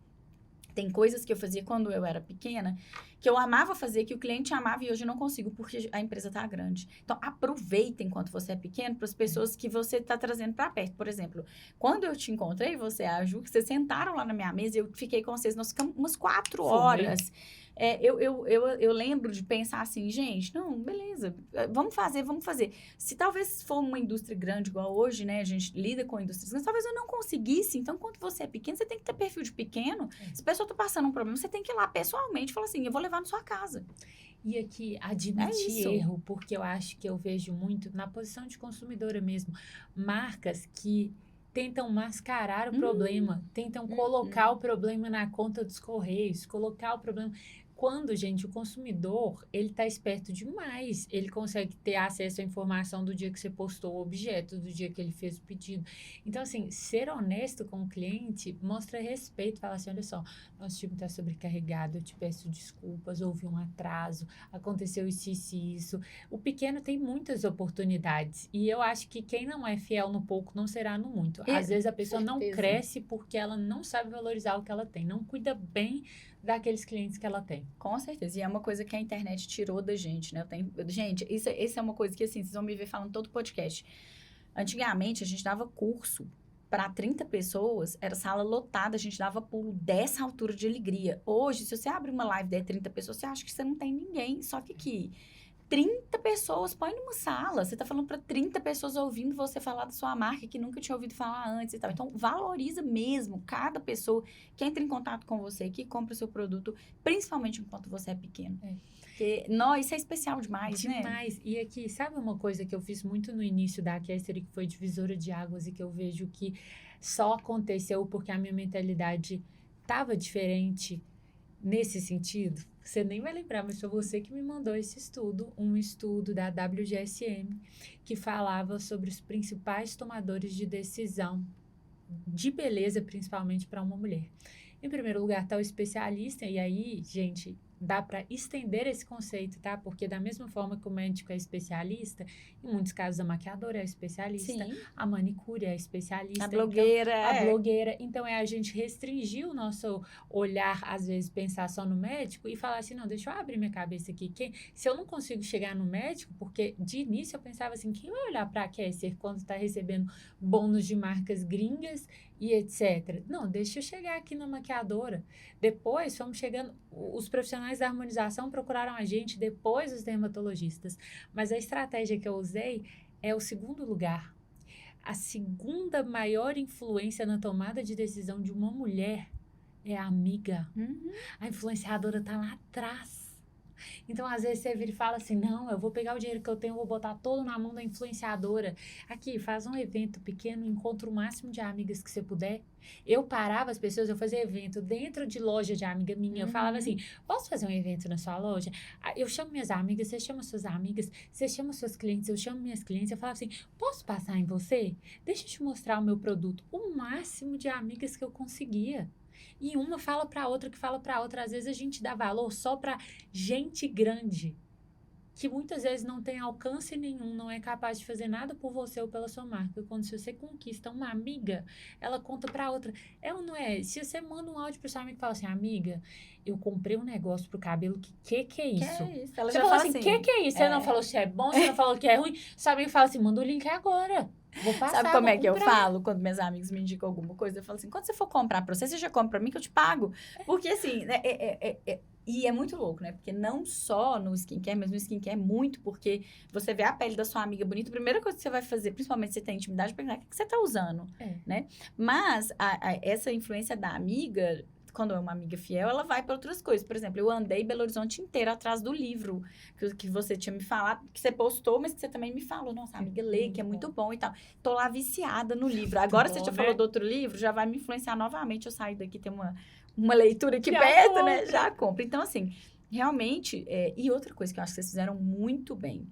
Tem coisas que eu fazia quando eu era pequena, que eu amava fazer, que o cliente amava e hoje eu não consigo, porque a empresa está grande. Então, aproveita enquanto você é pequeno para as pessoas que você está trazendo para perto. Por exemplo, quando eu te encontrei, você e a Ju, que vocês sentaram lá na minha mesa, eu fiquei com vocês, nós ficamos umas 4 horas. Eu lembro de pensar assim, gente, não, beleza, vamos fazer. Se talvez for uma indústria grande igual hoje, né, a gente lida com indústrias grandes, talvez eu não conseguisse. Então, quando você é pequeno, você tem que ter perfil de pequeno. Se a pessoa está passando um problema, você tem que ir lá pessoalmente e falar assim, eu vou levar na sua casa. E aqui, admitir erro, porque eu acho que eu vejo muito, na posição de consumidora mesmo, marcas que tentam mascarar o problema, tentam colocar o problema na conta dos correios, colocar o problema... Quando, gente, o consumidor, ele tá esperto demais. Ele consegue ter acesso à informação do dia que você postou o objeto, do dia que ele fez o pedido. Então, assim, ser honesto com o cliente mostra respeito. Fala assim, olha só, nosso time tá sobrecarregado, eu te peço desculpas, houve um atraso, aconteceu isso e isso. O pequeno tem muitas oportunidades. E eu acho que quem não é fiel no pouco não será no muito. Às vezes a pessoa não cresce porque ela não sabe valorizar o que ela tem, não cuida bem daqueles clientes que ela tem. Com certeza. E é uma coisa que a internet tirou da gente, né? Gente, isso é uma coisa que, assim, vocês vão me ver falando todo podcast. Antigamente, a gente dava curso para 30 pessoas, era sala lotada, a gente dava pulo dessa altura de alegria. Hoje, se você abre uma live de 30 pessoas, você acha que você não tem ninguém. Só que aqui, 30 pessoas, põe numa sala. Você tá falando para 30 pessoas ouvindo você falar da sua marca que nunca tinha ouvido falar antes e tal. Então, valoriza mesmo cada pessoa que entra em contato com você, que compra o seu produto, principalmente enquanto você é pequeno. Porque, isso é especial demais, né? Demais. E aqui, sabe uma coisa que eu fiz muito no início da Kester, que foi divisora de águas e que eu vejo que só aconteceu porque a minha mentalidade estava diferente nesse sentido? Você nem vai lembrar, mas foi você que me mandou esse estudo, um estudo da WGSM, que falava sobre os principais tomadores de decisão de beleza, principalmente para uma mulher. Em primeiro lugar está o especialista, e aí, gente, dá para estender esse conceito, tá? Porque da mesma forma que o médico é especialista, em muitos casos a maquiadora é especialista, Sim. a manicure é especialista. A blogueira. Então, a blogueira. Então, é a gente restringir o nosso olhar, às vezes, pensar só no médico e falar assim, não, deixa eu abrir minha cabeça aqui. Se eu não consigo chegar no médico, porque de início eu pensava assim, quem vai olhar para a Kester quando está recebendo bônus de marcas gringas e etc. Não, deixa eu chegar aqui na maquiadora. Depois, fomos chegando, os profissionais da harmonização procuraram a gente, depois os dermatologistas. Mas a estratégia que eu usei é o segundo lugar. a segunda maior influência na tomada de decisão de uma mulher é a amiga. A influenciadora tá lá atrás. Então, às vezes, você vira e fala assim, não, eu vou pegar o dinheiro que eu tenho, vou botar todo na mão da influenciadora. Aqui, faz um evento pequeno, encontra o máximo de amigas que você puder. Eu parava as pessoas, eu fazia evento dentro de loja de amiga minha. Eu falava assim, posso fazer um evento na sua loja? Eu chamo minhas amigas, você chama suas amigas, você chama suas clientes, eu chamo minhas clientes. Eu falava assim, posso passar em você? Deixa eu te mostrar o meu produto. O máximo de amigas que eu conseguia. E uma fala para outra, que fala para outra. Às vezes a gente dá valor só para gente grande, que muitas vezes não tem alcance nenhum, não é capaz de fazer nada por você ou pela sua marca. Quando se você conquista uma amiga, ela conta para outra. Ela não é... Se você manda um áudio para sua amiga e fala assim, amiga, eu comprei um negócio pro cabelo, que é isso? Que é isso? Ela Você já falou fala assim, que é isso? Você não falou se é bom, você não falou que é ruim. Sua amiga fala assim, manda o link agora. Vou passar, Sabe como vou é que eu comprar. falo quando meus amigos me indicam alguma coisa? Eu falo assim, quando você for comprar pra você, você já compra pra mim que eu te pago. Porque assim, né, e é muito louco, né? Porque não só no skincare, mas no skincare muito, porque você vê a pele da sua amiga bonita, a primeira coisa que você vai fazer, principalmente se você tem intimidade, é perguntar o que você tá usando, né? Mas essa influência da amiga, quando é uma amiga fiel, ela vai para outras coisas. Por exemplo, eu andei Belo Horizonte inteiro atrás do livro que você tinha me falado, que você postou, mas que você também me falou. Nossa, amiga, lê, que é muito bom e tal. Tô lá viciada no livro. Agora bom, você já né? falou do outro livro, já vai me influenciar novamente. Eu sair daqui, tem uma leitura aqui Já perto, compra. né? Já compro. Então, assim, realmente... e outra coisa que eu acho que vocês fizeram muito bem.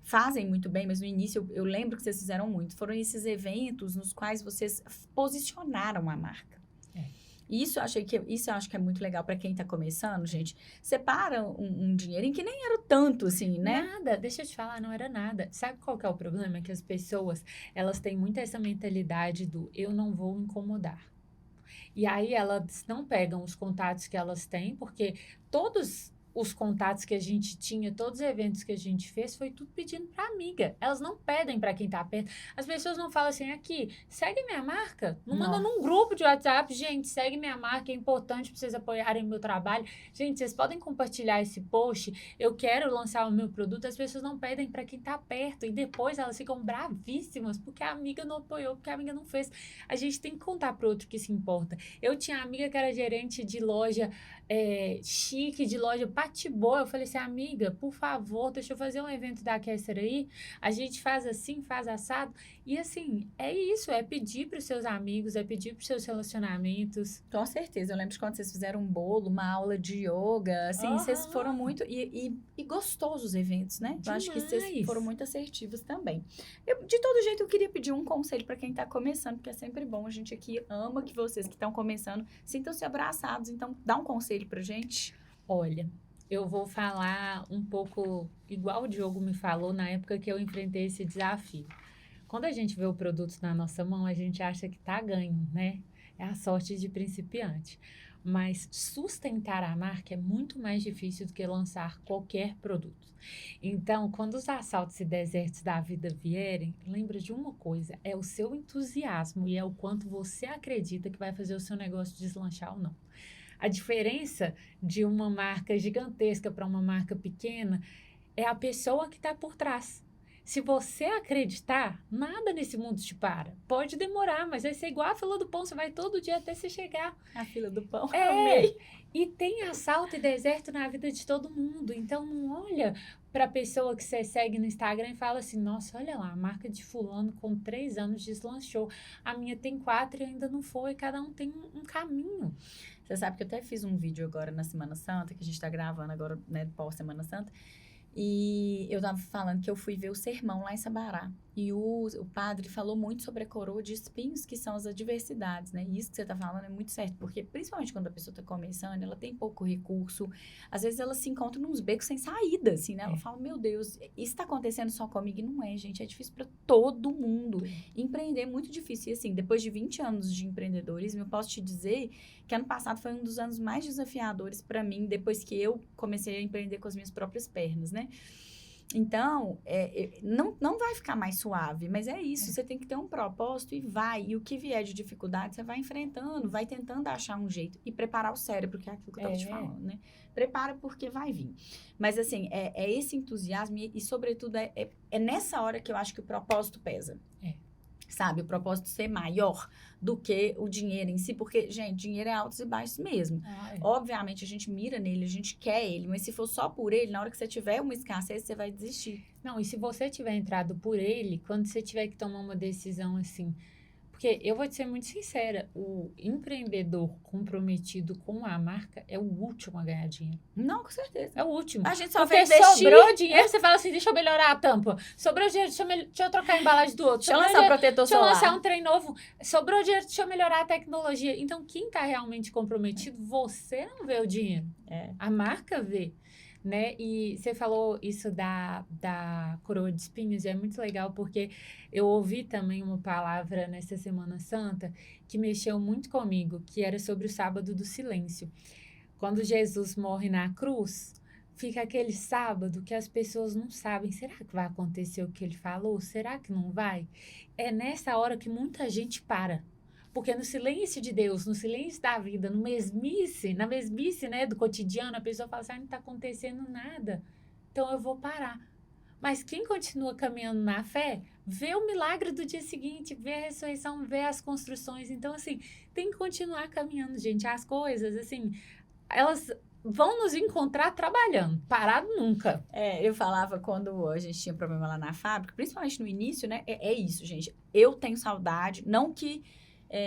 Fazem muito bem, mas no início eu lembro que vocês fizeram muito. Foram esses eventos nos quais vocês posicionaram a marca. Isso eu acho que é muito legal para quem tá começando, gente. Separa um dinheirinho que nem era tanto, assim, né? Nada, deixa eu te falar, não era nada. Sabe qual que é o problema? Que as pessoas, elas têm muito essa mentalidade do eu não vou incomodar. E aí elas não pegam os contatos que elas têm, porque todos os contatos que a gente tinha, todos os eventos que a gente fez, foi tudo pedindo para amiga. Elas não pedem para quem tá perto. As pessoas não falam assim, aqui, segue minha marca. Não manda num grupo de WhatsApp, gente, segue minha marca, é importante para vocês apoiarem o meu trabalho. Gente, vocês podem compartilhar esse post, eu quero lançar o meu produto. As pessoas não pedem para quem tá perto. E depois elas ficam bravíssimas, porque a amiga não apoiou, porque a amiga não fez. A gente tem que contar pro outro que se importa. Eu tinha amiga que era gerente de loja chique, de loja Patiboa. Eu falei assim, amiga, por favor, deixa eu fazer um evento da Kessler aí. A gente faz assim, faz assado. E assim, é isso, é pedir para os seus amigos, é pedir para os seus relacionamentos. Com certeza. Eu lembro de quando vocês fizeram um bolo, uma aula de yoga, assim, vocês foram muito... E gostosos os eventos, né? Eu acho que vocês foram muito assertivos também. De todo jeito, eu queria pedir um conselho para quem tá começando, porque é sempre bom. A gente aqui ama que vocês que estão começando sintam-se abraçados. Então, dá um conselho pra gente. Olha, eu vou falar um pouco igual o Diogo me falou na época que eu enfrentei esse desafio. Quando a gente vê o produto na nossa mão, a gente acha que tá ganho, né? É a sorte de principiante. Mas sustentar a marca é muito mais difícil do que lançar qualquer produto. Então, quando os assaltos e desertos da vida vierem, lembra de uma coisa, é o seu entusiasmo e é o quanto você acredita que vai fazer o seu negócio deslanchar ou não. A diferença de uma marca gigantesca para uma marca pequena é a pessoa que está por trás. Se você acreditar, nada nesse mundo te para. Pode demorar, mas vai ser igual a fila do pão. Você vai todo dia até você chegar. A fila do pão. Amei. E tem assalto e deserto na vida de todo mundo. Então, não olha para a pessoa que você segue no Instagram e fala assim, nossa, olha lá, a marca de fulano com 3 anos deslanchou. A minha tem 4 e ainda não foi. Cada um tem um caminho. Você sabe que eu até fiz um vídeo agora na Semana Santa, que a gente tá gravando agora, né, pós-Semana Santa. E eu tava falando que eu fui ver o sermão lá em Sabará. E o padre falou muito sobre a coroa de espinhos, que são as adversidades, né? E isso que você tá falando é muito certo, porque principalmente quando a pessoa tá começando, ela tem pouco recurso. Às vezes ela se encontra nos becos sem saída, assim, né? Ela fala, meu Deus, isso tá acontecendo só comigo? E não é, gente. É difícil pra todo mundo. Empreender é muito difícil. E assim, depois de 20 anos de empreendedorismo, eu posso te dizer que ano passado foi um dos anos mais desafiadores pra mim, depois que eu comecei a empreender com as minhas próprias pernas, né? Então, não vai ficar mais suave, mas é isso, você tem que ter um propósito e vai. E o que vier de dificuldade, você vai enfrentando, vai tentando achar um jeito e preparar o cérebro, que é aquilo que eu tava te falando, né? Prepara porque vai vir. Mas, assim, é esse entusiasmo e sobretudo, é nessa hora que eu acho que o propósito pesa. sabe? O propósito ser maior do que o dinheiro em si, porque, gente, dinheiro é altos e baixos mesmo. Obviamente, a gente mira nele, a gente quer ele, mas se for só por ele, na hora que você tiver uma escassez, você vai desistir. Não, e se você tiver entrado por ele, quando você tiver que tomar uma decisão assim... Porque eu vou te ser muito sincera, o empreendedor comprometido com a marca é o último a ganhar dinheiro. Não, com certeza. É o último. A gente só Porque vai investir. sobrou dinheiro, você fala assim, deixa eu melhorar a tampa. Sobrou dinheiro, deixa eu trocar a embalagem do outro. Deixa eu lançar o protetor Deixa eu solar. lançar um trem novo. Sobrou dinheiro, deixa eu melhorar a tecnologia. Então, quem está realmente comprometido, você não vê o dinheiro. A marca vê. Né? E você falou isso da coroa de espinhos, e é muito legal porque eu ouvi também uma palavra nessa Semana Santa que mexeu muito comigo, que era sobre o sábado do silêncio. Quando Jesus morre na cruz, fica aquele sábado que as pessoas não sabem, será que vai acontecer o que ele falou? Será que não vai? É nessa hora que muita gente para. Porque no silêncio de Deus, no silêncio da vida, na mesmice, né, do cotidiano, a pessoa fala assim, não está acontecendo nada, então eu vou parar. Mas quem continua caminhando na fé, vê o milagre do dia seguinte, vê a ressurreição, vê as construções. Então, assim, tem que continuar caminhando, gente. As coisas, assim, elas vão nos encontrar trabalhando, parado nunca. Eu falava quando a gente tinha problema lá na fábrica, principalmente no início, né, é isso, gente. Eu tenho saudade, não que...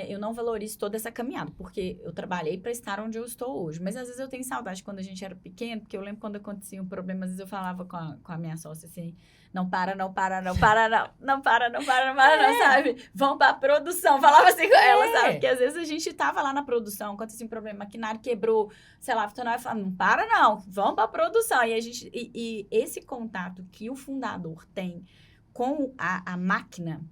eu não valorizo toda essa caminhada, porque eu trabalhei para estar onde eu estou hoje. Mas, às vezes, eu tenho saudade quando a gente era pequeno, porque eu lembro quando acontecia um problema, às vezes eu falava com a minha sócia assim, não para, não, sabe? Vão para a produção. Falava assim com ela, sabe? Porque, às vezes, a gente tava lá na produção, acontecia um problema, maquinário quebrou, sei lá, funcionário falava, não para não, vão para a produção. E, e esse contato que o fundador tem com a máquina,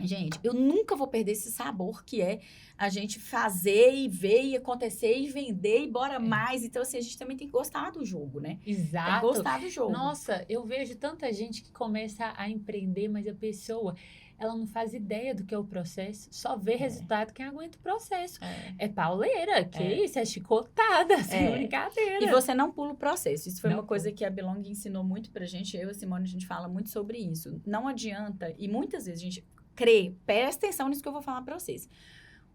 gente, eu nunca vou perder esse sabor que é a gente fazer e ver e acontecer e vender e bora mais. Então, assim, a gente também tem que gostar do jogo, né? Exato. Tem que gostar do jogo. Nossa, eu vejo tanta gente que começa a empreender, mas a pessoa, ela não faz ideia do que é o processo, só vê resultado quem aguenta o processo. É pauleira, que isso, é chicotada, sem brincadeira. E você não pula o processo. Isso foi Não uma coisa que a Belong ensinou muito pra gente. Eu e a Simone, a gente fala muito sobre isso. Não adianta, e muitas vezes a gente... presta atenção nisso que eu vou falar para vocês.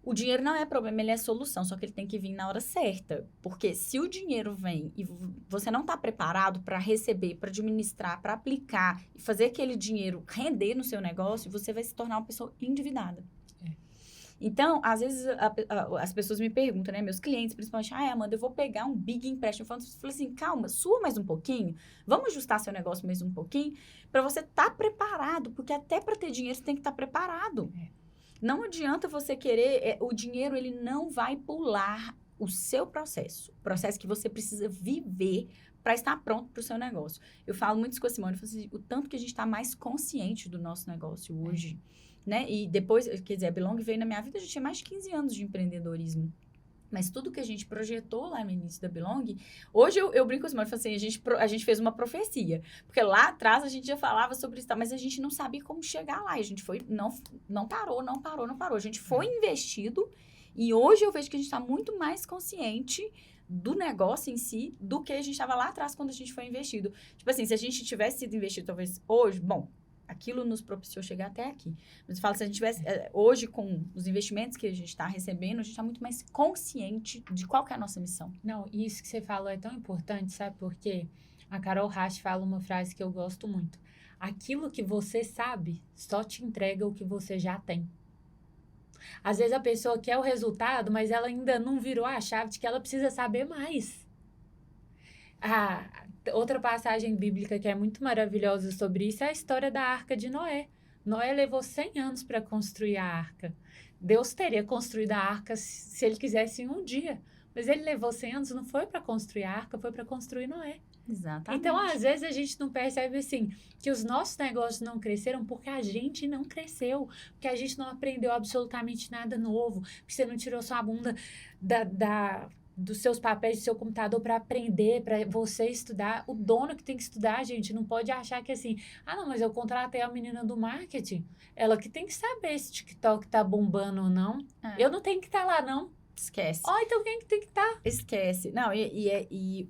O dinheiro não é problema, ele é solução, só que ele tem que vir na hora certa. Porque se o dinheiro vem e você não está preparado para receber, para administrar, para aplicar e fazer aquele dinheiro render no seu negócio, você vai se tornar uma pessoa endividada. Então, às vezes, as pessoas me perguntam, né? Meus clientes, principalmente, Amanda, eu vou pegar um big empréstimo. Eu falo assim, calma, sua mais um pouquinho. Vamos ajustar seu negócio mais um pouquinho para você estar preparado. Porque até para ter dinheiro, você tem que estar preparado. Não adianta você querer... o dinheiro, ele não vai pular o seu processo. O processo que você precisa viver para estar pronto para o seu negócio. Eu falo muito isso com a Simone. Eu falo assim, o tanto que a gente está mais consciente do nosso negócio hoje... Né? E depois, quer dizer, a Belong veio na minha vida, já tinha mais de 15 anos de empreendedorismo. Mas tudo que a gente projetou lá no início da Belong, hoje eu brinco com os meus, assim, a gente fez uma profecia. Porque lá atrás a gente já falava sobre isso, mas a gente não sabia como chegar lá. E a gente foi, não parou. A gente foi investido e hoje eu vejo que a gente está muito mais consciente do negócio em si do que a gente estava lá atrás quando a gente foi investido. Tipo assim, se a gente tivesse sido investido talvez hoje, bom... aquilo nos propiciou chegar até aqui. Mas eu falo, se a gente tivesse... hoje, com os investimentos que a gente está recebendo, a gente está muito mais consciente de qual que é a nossa missão. Não, isso que você falou é tão importante, sabe por quê? A Carol Rasch fala uma frase que eu gosto muito. Aquilo que você sabe só te entrega o que você já tem. Às vezes a pessoa quer o resultado, mas ela ainda não virou a chave de que ela precisa saber mais. Outra passagem bíblica que é muito maravilhosa sobre isso é a história da Arca de Noé. Noé levou 100 anos para construir a arca. Deus teria construído a arca se ele quisesse em um dia. Mas ele levou 100 anos, não foi para construir a arca, foi para construir Noé. Exatamente. Então, às vezes, a gente não percebe, assim, que os nossos negócios não cresceram porque a gente não cresceu. Porque a gente não aprendeu absolutamente nada novo. Porque você não tirou sua bunda dos seus papéis, do seu computador para aprender, para você estudar. O dono que tem que estudar, gente, não pode achar que assim, não, mas eu contratei a menina do marketing, ela que tem que saber se o TikTok tá bombando ou não. Eu não tenho que estar lá, não. Esquece. Então quem que tem que estar? Esquece. Não,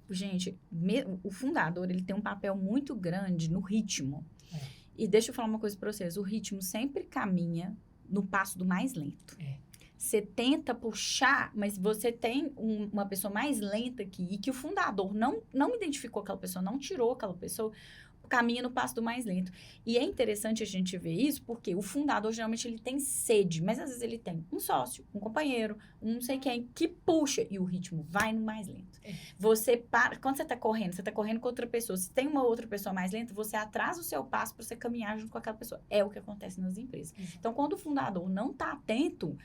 gente, o fundador, ele tem um papel muito grande no ritmo. E deixa eu falar uma coisa para vocês, o ritmo sempre caminha no passo do mais lento. É. Você tenta puxar, mas você tem uma pessoa mais lenta aqui e que o fundador não identificou aquela pessoa, não tirou aquela pessoa, caminha no passo do mais lento. E é interessante a gente ver isso, porque o fundador, geralmente, ele tem sede, mas às vezes ele tem um sócio, um companheiro, um não sei quem, que puxa, e o ritmo vai no mais lento. Você para, quando você tá correndo com outra pessoa, se tem uma outra pessoa mais lenta, você atrasa o seu passo para você caminhar junto com aquela pessoa. É o que acontece nas empresas. Então, quando o fundador não tá atento,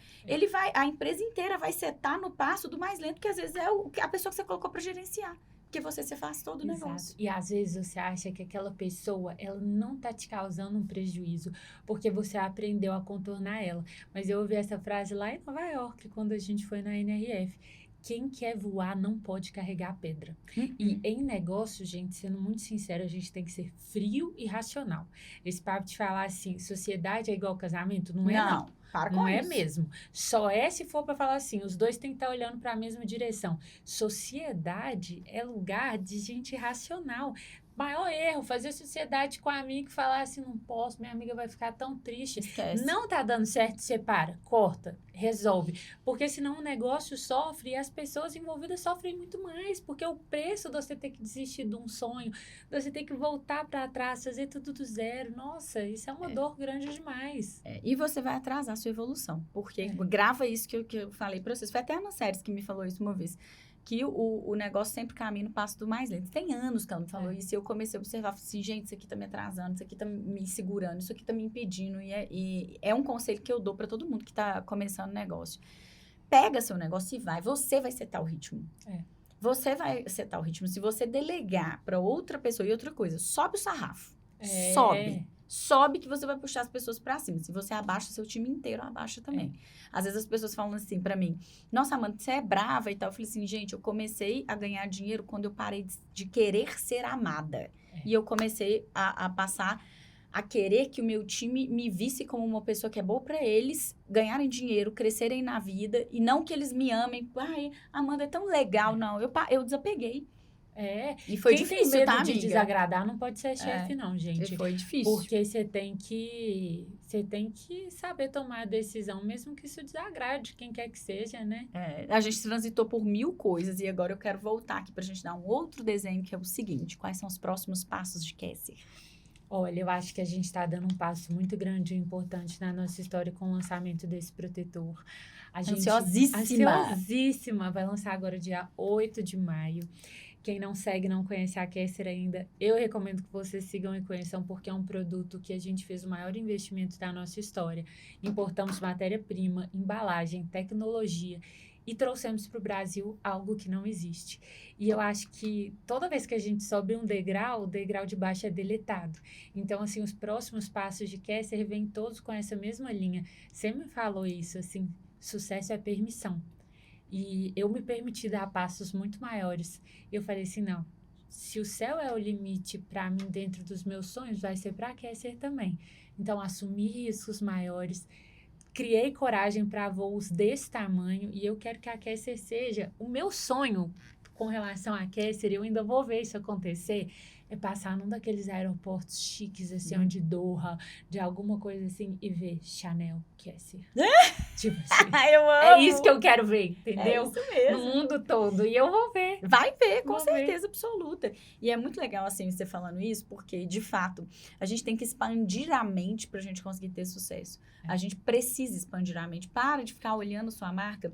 a empresa inteira vai setar no passo do mais lento, que às vezes é a pessoa que você colocou para gerenciar. Porque você se faz todo o negócio. E às vezes você acha que aquela pessoa, ela não tá te causando um prejuízo, porque você aprendeu a contornar ela. Mas eu ouvi essa frase lá em Nova York, quando a gente foi na NRF. Quem quer voar não pode carregar pedra. E em negócio, gente, sendo muito sincero, a gente tem que ser frio e racional. Esse papo de falar assim, sociedade é igual casamento, não é não. Para com não é isso. mesmo. Só é se for para falar assim, os dois têm que estar olhando para a mesma direção. Sociedade é lugar de gente racional. Maior erro, fazer sociedade com a amiga e falar assim, não posso, minha amiga vai ficar tão triste. Esquece. Não tá dando certo, separa, corta, resolve. Porque senão o negócio sofre e as pessoas envolvidas sofrem muito mais. Porque o preço de você ter que desistir de um sonho, de você ter que voltar para trás, fazer tudo do zero. Nossa, isso é uma dor grande demais. E você vai atrasar a sua evolução. Porque grava isso que eu falei para vocês. Foi até a Ana Séries que me falou isso uma vez. Que o negócio sempre caminha no passo do mais lento. Tem anos que ela me falou isso e eu comecei a observar assim, gente, isso aqui tá me atrasando, isso aqui tá me segurando, isso aqui tá me impedindo. E é um conselho que eu dou para todo mundo que tá começando o negócio. Pega seu negócio e vai. Você vai setar o ritmo. Você vai setar o ritmo. Se você delegar para outra pessoa e outra coisa, sobe o sarrafo. Sobe que você vai puxar as pessoas pra cima. Se você abaixa, seu time inteiro abaixa também. Às vezes as pessoas falam assim pra mim, nossa, Amanda, você é brava e tal. Eu falei assim, gente, eu comecei a ganhar dinheiro quando eu parei de querer ser amada. E eu comecei a passar a querer que o meu time me visse como uma pessoa que é boa pra eles ganharem dinheiro, crescerem na vida. E não que eles me amem. Ai, Amanda é tão legal. Não, eu desapeguei. E foi difícil, tem medo tá, de amiga? desagradar não pode ser chefe, não, gente. Foi difícil. Porque você tem que saber tomar a decisão, mesmo que isso desagrade quem quer que seja, né? A gente transitou por 1000 coisas e agora eu quero voltar aqui pra gente dar um outro desenho, que é o seguinte. Quais são os próximos passos de Cassie? Olha, eu acho que a gente está dando um passo muito grande e importante na nossa história com o lançamento desse protetor. Ansiosíssima. Vai lançar agora dia 8 de maio. Quem não segue, não conhece a Cassie ainda, eu recomendo que vocês sigam e conheçam, porque é um produto que a gente fez o maior investimento da nossa história. Importamos matéria-prima, embalagem, tecnologia e trouxemos para o Brasil algo que não existe. E eu acho que toda vez que a gente sobe um degrau, o degrau de baixo é deletado. Então, assim, os próximos passos de Cassie vêm todos com essa mesma linha. Você me falou isso, assim, sucesso é permissão. E eu me permiti dar passos muito maiores. E eu falei assim, não, se o céu é o limite para mim dentro dos meus sonhos, vai ser para a Cassie também. Então, assumi riscos maiores, criei coragem para voos desse tamanho e eu quero que a Cassie seja o meu sonho com relação à Cassie. Eu ainda vou ver isso acontecer. É passar num daqueles aeroportos chiques, assim, de Doha, de alguma coisa assim, e ver Chanel, Cassie. Tipo assim. Eu amo! É isso que eu quero ver, entendeu? É isso mesmo. No mundo todo. E eu vou ver. Vai ver, com certeza absoluta. E é muito legal, assim, você falando isso, porque, de fato, a gente tem que expandir a mente pra gente conseguir ter sucesso. A gente precisa expandir a mente. Para de ficar olhando sua marca.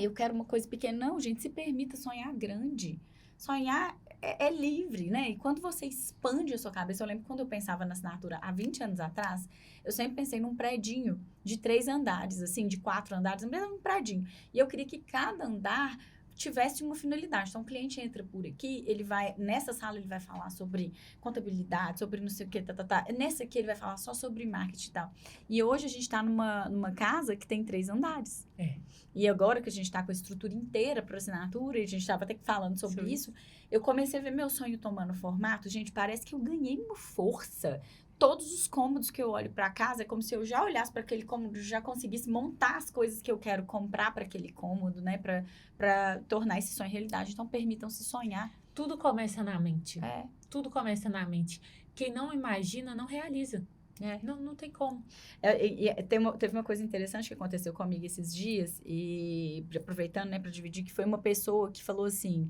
Eu quero uma coisa pequena. Não, gente, se permita sonhar grande. Sonhar é livre, né? E quando você expande a sua cabeça, eu lembro quando eu pensava na assinatura há 20 anos atrás, eu sempre pensei num predinho de 3 andares, assim, de 4 andares, um predinho. E eu queria que cada andar tivesse uma finalidade. Então, o cliente entra por aqui, ele vai, nessa sala ele vai falar sobre contabilidade, sobre não sei o que, Nessa aqui ele vai falar só sobre marketing e tal. E hoje a gente tá numa casa que tem 3 andares. E agora que a gente tá com a estrutura inteira para assinatura, e a gente tava até falando sobre isso, eu comecei a ver meu sonho tomando formato. Gente, parece que eu ganhei uma força. Todos os cômodos que eu olho para casa, é como se eu já olhasse para aquele cômodo, já conseguisse montar as coisas que eu quero comprar para aquele cômodo, né? Para tornar esse sonho realidade. Então, permitam-se sonhar. Tudo começa na mente. Tudo começa na mente. Quem não imagina, não realiza. Não tem como. Teve uma coisa interessante que aconteceu comigo esses dias, e aproveitando, né, para dividir, que foi uma pessoa que falou assim,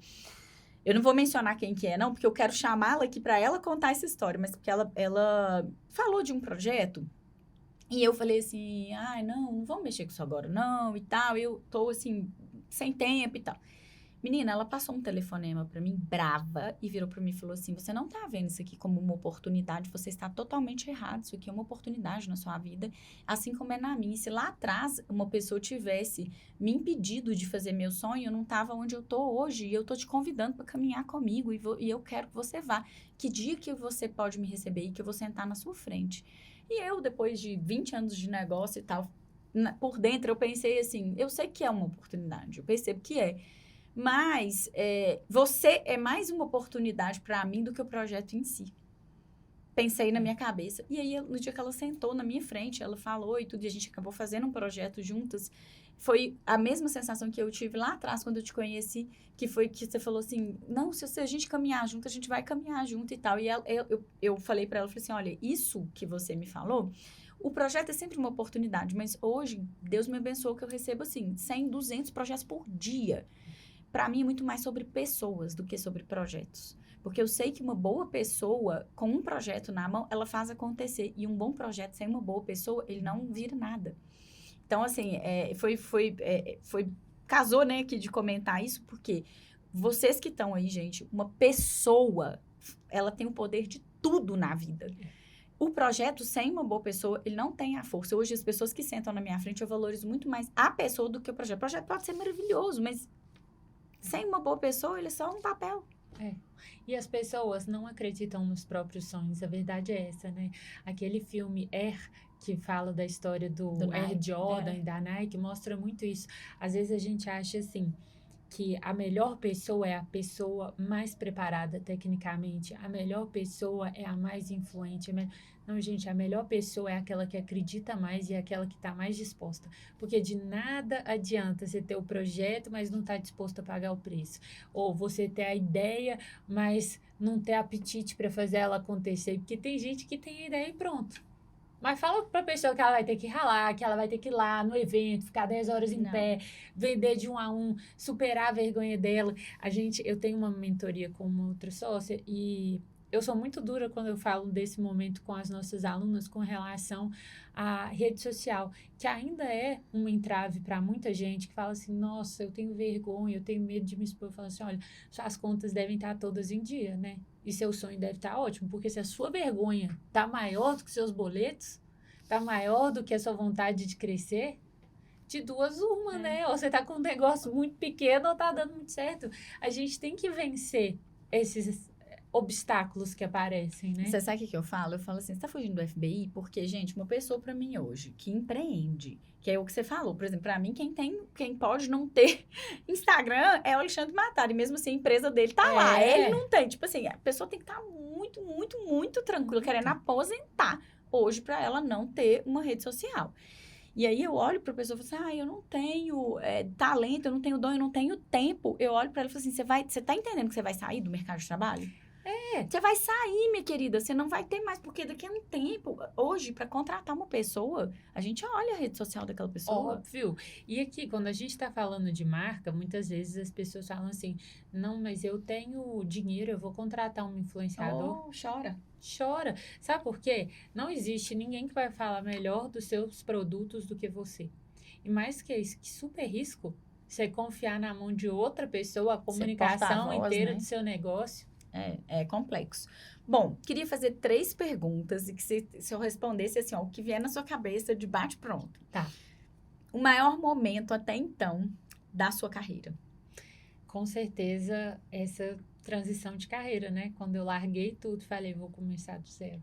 eu não vou mencionar quem que é, não, porque eu quero chamá-la aqui para ela contar essa história, mas porque ela falou de um projeto, e eu falei assim, ai, não vamos mexer com isso agora, não, e tal, eu tô, assim, sem tempo e tal. Menina, ela passou um telefonema pra mim, brava, e virou pra mim e falou assim, você não tá vendo isso aqui como uma oportunidade, você está totalmente errado, isso aqui é uma oportunidade na sua vida, assim como é na minha. E se lá atrás uma pessoa tivesse me impedido de fazer meu sonho, eu não tava onde eu tô hoje, e eu tô te convidando pra caminhar comigo, e eu quero que você vá. Que dia que você pode me receber e que eu vou sentar na sua frente? E eu, depois de 20 anos de negócio e tal, por dentro eu pensei assim, eu sei que é uma oportunidade, eu percebo que é. Mas você é mais uma oportunidade para mim do que o projeto em si. Pensei na minha cabeça. E aí, no dia que ela sentou na minha frente, ela falou e tudo, e a gente acabou fazendo um projeto juntas. Foi a mesma sensação que eu tive lá atrás, quando eu te conheci, que foi que você falou assim, não, se a gente caminhar junto, a gente vai caminhar junto e tal. E eu falei para ela, falei assim, olha, isso que você me falou, o projeto é sempre uma oportunidade, mas hoje, Deus me abençoou que eu recebo, assim, 100, 200 projetos por dia. Para mim, é muito mais sobre pessoas do que sobre projetos. Porque eu sei que uma boa pessoa, com um projeto na mão, ela faz acontecer. E um bom projeto sem uma boa pessoa, ele não vira nada. Então, assim, casou, né, aqui de comentar isso, porque vocês que estão aí, gente, uma pessoa, ela tem o poder de tudo na vida. O projeto, sem uma boa pessoa, ele não tem a força. Hoje, as pessoas que sentam na minha frente, eu valorizo muito mais a pessoa do que o projeto. O projeto pode ser maravilhoso, mas sem uma boa pessoa, ele é só um papel. E as pessoas não acreditam nos próprios sonhos. A verdade é essa, né? Aquele filme Air, que fala da história do Air Nike, Jordan e da Nike, mostra muito isso. Às vezes a gente acha assim, que a melhor pessoa é a pessoa mais preparada tecnicamente, a melhor pessoa é a mais influente. Não, gente, a melhor pessoa é aquela que acredita mais e é aquela que está mais disposta. Porque de nada adianta você ter o projeto, mas não está disposto a pagar o preço. Ou você ter a ideia, mas não ter apetite para fazer ela acontecer. Porque tem gente que tem a ideia e pronto. Mas fala pra pessoa que ela vai ter que ralar, que ela vai ter que ir lá no evento, ficar 10 horas em pé, vender de 1 a 1, superar a vergonha dela. Eu tenho uma mentoria com uma outra sócia e eu sou muito dura quando eu falo desse momento com as nossas alunas com relação à rede social, que ainda é um entrave para muita gente que fala assim, nossa, eu tenho vergonha, eu tenho medo de me expor. Eu falo assim, olha, suas contas devem estar todas em dia, né? E seu sonho deve estar ótimo, porque se a sua vergonha está maior do que seus boletos, está maior do que a sua vontade de crescer, de duas uma, né? Ou você está com um negócio muito pequeno ou está dando muito certo. A gente tem que vencer esses obstáculos que aparecem, né? Você sabe o que eu falo? Eu falo assim, você tá fugindo do FBI? Porque, gente, uma pessoa pra mim hoje que empreende, que é o que você falou, por exemplo, pra mim, quem pode não ter Instagram é o Alexandre Matar, e mesmo assim a empresa dele tá lá, ele não tem. Tipo assim, a pessoa tem que estar muito, muito, muito tranquila, querendo aposentar hoje pra ela não ter uma rede social. E aí eu olho pra pessoa e falo assim, eu não tenho talento, eu não tenho dom, eu não tenho tempo. Eu olho pra ela e falo assim, você tá entendendo que você vai sair do mercado de trabalho? Você vai sair, minha querida, você não vai ter mais, porque daqui a um tempo, hoje, para contratar uma pessoa, a gente olha a rede social daquela pessoa. Óbvio. E aqui, quando a gente está falando de marca, muitas vezes as pessoas falam assim, não, mas eu tenho dinheiro, eu vou contratar um influenciador. Chora. Chora. Sabe por quê? Não existe ninguém que vai falar melhor dos seus produtos do que você. E mais que isso, que super risco você confiar na mão de outra pessoa a comunicação inteira, né, do seu negócio. É complexo. Bom, queria fazer 3 perguntas e que se eu respondesse assim, o que vier na sua cabeça de bate pronto. Tá. O maior momento até então da sua carreira? Com certeza, essa transição de carreira, né? Quando eu larguei tudo, falei, vou começar do zero.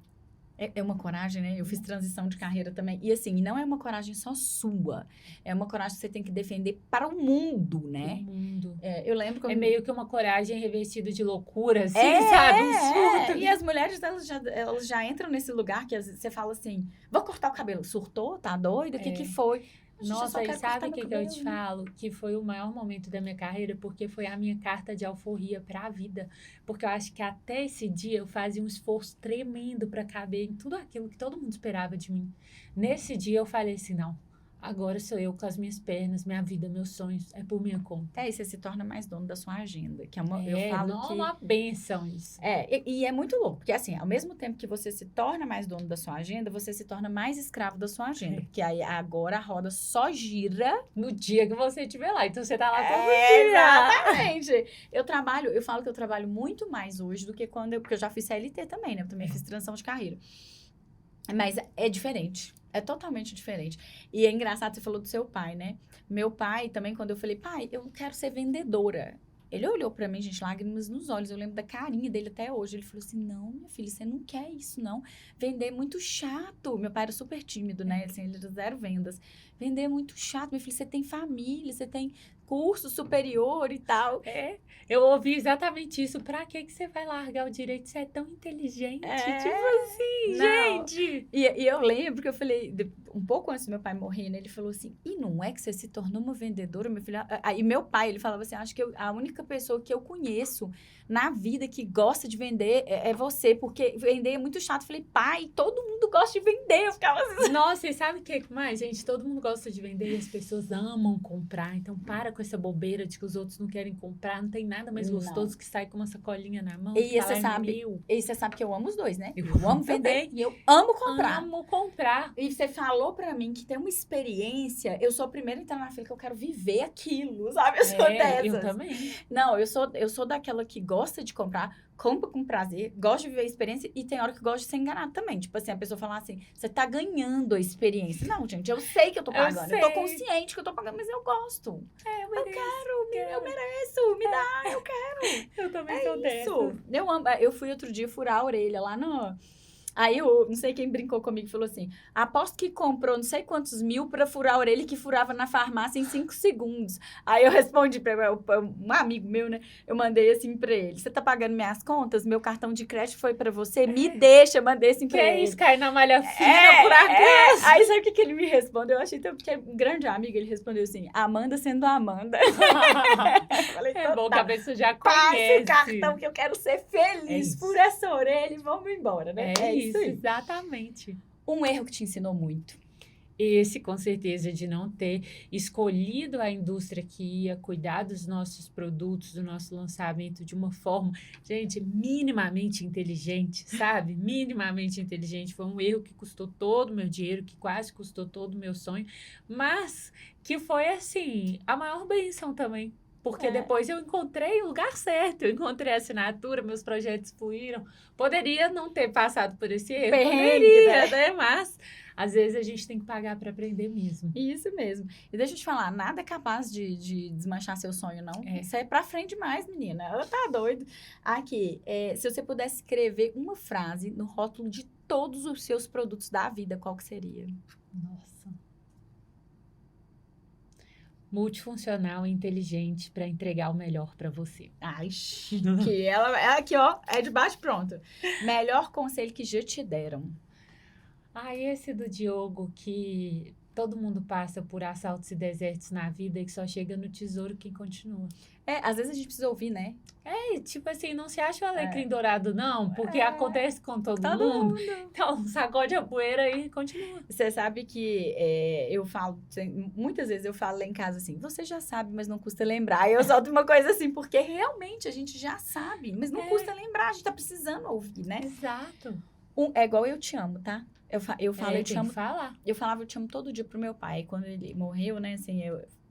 É uma coragem, né? Eu fiz transição de carreira também. E assim, não é uma coragem só sua. É uma coragem que você tem que defender para o mundo, né? O mundo. Eu lembro que... meio que uma coragem revestida de loucura, assim, sabe? Um surto. E as mulheres, elas já entram nesse lugar que às vezes você fala assim, vou cortar o cabelo. Surtou? Tá doida? O que foi? Gente, eu só Nossa, e quero sabe cortar o meu que que eu te cabelo. falo? Que foi o maior momento da minha carreira, porque foi a minha carta de alforria para a vida. Porque eu acho que até esse dia eu fazia um esforço tremendo para caber em tudo aquilo que todo mundo esperava de mim. Nesse dia eu falei assim, não, agora sou eu com as minhas pernas, minha vida, meus sonhos, é por minha conta. É, e você se torna mais dono da sua agenda, que é eu É, falo não, que uma bênção isso. e é muito louco, porque assim, ao mesmo tempo que você se torna mais dono da sua agenda, você se torna mais escravo da sua agenda, É. porque aí agora a roda só gira. No dia que você estiver lá, então você tá lá todo É, dia. exatamente. Eu falo que eu trabalho muito mais hoje do que porque eu já fiz CLT também, né? Eu também fiz transição de carreira. Mas é diferente. É totalmente diferente. E é engraçado, você falou do seu pai, né? Meu pai também, quando eu falei, pai, eu quero ser vendedora. Ele olhou pra mim, gente, lágrimas nos olhos. Eu lembro da carinha dele até hoje. Ele falou assim, não, minha filha, você não quer isso, não. Vender é muito chato. Meu pai era super tímido, né? Assim, ele era zero vendas. Vender é muito chato. Minha filha, você tem família, você tem curso superior e tal. É, eu ouvi exatamente isso. Pra que que você vai largar o direito? Você é tão inteligente. Tipo assim, Não. gente. E eu lembro que eu falei, um pouco antes do meu pai morrer, né? Ele falou assim, e não é que você se tornou uma vendedora, meu filho? Aí meu pai, ele falava assim, acho que a única pessoa que eu conheço na vida que gosta de vender é você, porque vender é muito chato. Eu falei, pai, todo mundo gosta de vender. Eu ficava assim. Nossa, e sabe o que mais, gente? Todo mundo gosta de vender e as pessoas amam comprar. Então, para com essa bobeira de que os outros não querem comprar. Não tem nada mais gostoso que sair com uma sacolinha na mão e falar, é meu. E você sabe que eu amo os dois, né? Eu Eu amo vender também. e eu amo comprar. Amo comprar. E você falou pra mim que tem uma experiência, eu sou a primeira a entrar na fila que eu quero viver aquilo, sabe? Eu sou dessas. Eu também. Não, eu sou daquela que gosta de comprar, compra com prazer, gosta de viver a experiência e tem hora que gosta de ser enganado também. Tipo assim, a pessoa falar assim, você tá ganhando a experiência. Não, gente, eu sei que eu tô pagando, eu tô sei. consciente que eu tô pagando, mas eu gosto. Eu Eu mereço, me dá, eu quero. Eu também sou dessa. Isso. Eu amo. Eu fui outro dia furar a orelha lá no. Aí eu não sei quem brincou comigo e falou assim: aposto que comprou não sei quantos mil pra furar a orelha que furava na farmácia em 5 segundos. Aí eu respondi pra um amigo meu, né? Eu mandei assim pra ele: você tá pagando minhas contas? Meu cartão de crédito foi pra você? Me deixa, mandei assim Que pra é ele. isso, cair na malha fina por acaso. Aí sabe o que ele me respondeu? Eu achei tão, porque é um grande amigo, ele respondeu assim: Amanda sendo Amanda. Eu falei, É bom que tá. a pessoa já Passa conhece. o cartão que eu quero ser feliz por essa orelha e vamos embora, né? É isso, aí. exatamente. Um erro que te ensinou muito. Esse, com certeza, de não ter escolhido a indústria que ia cuidar dos nossos produtos, do nosso lançamento de uma forma, gente, minimamente inteligente, sabe? Minimamente inteligente. Foi um erro que custou todo o meu dinheiro, que quase custou todo o meu sonho, mas que foi, assim, a maior bênção também. Porque depois eu encontrei o lugar certo, eu encontrei a assinatura, meus projetos fluíram. Poderia não ter passado por esse erro, poderia, né? Mas às vezes a gente tem que pagar para aprender mesmo. Isso mesmo. E deixa eu te falar, nada é capaz de desmanchar seu sonho, não. Isso é pra frente demais, menina. Ela tá doido. Aqui, se você pudesse escrever uma frase no rótulo de todos os seus produtos da vida, qual que seria? Nossa. Multifuncional e inteligente para entregar o melhor para você. Ai, chique. Ela aqui, ó, é de bate pronto. Melhor conselho que já te deram. Esse do Diogo, que todo mundo passa por assaltos e desertos na vida e que só chega no tesouro quem continua. Às vezes a gente precisa ouvir, né? Tipo assim, não se acha o alecrim dourado, não, porque acontece com todo mundo. Então, sacode a poeira e continua. Você sabe que eu falo, muitas vezes eu falo lá em casa assim, você já sabe, mas não custa lembrar. Aí eu solto uma coisa assim, porque realmente a gente já sabe, mas não custa lembrar, a gente tá precisando ouvir, né? Exato. É igual eu te amo, tá? Eu falo, eu te amo. Falar. Eu falava eu te amo todo dia pro meu pai. Quando ele morreu, né, assim,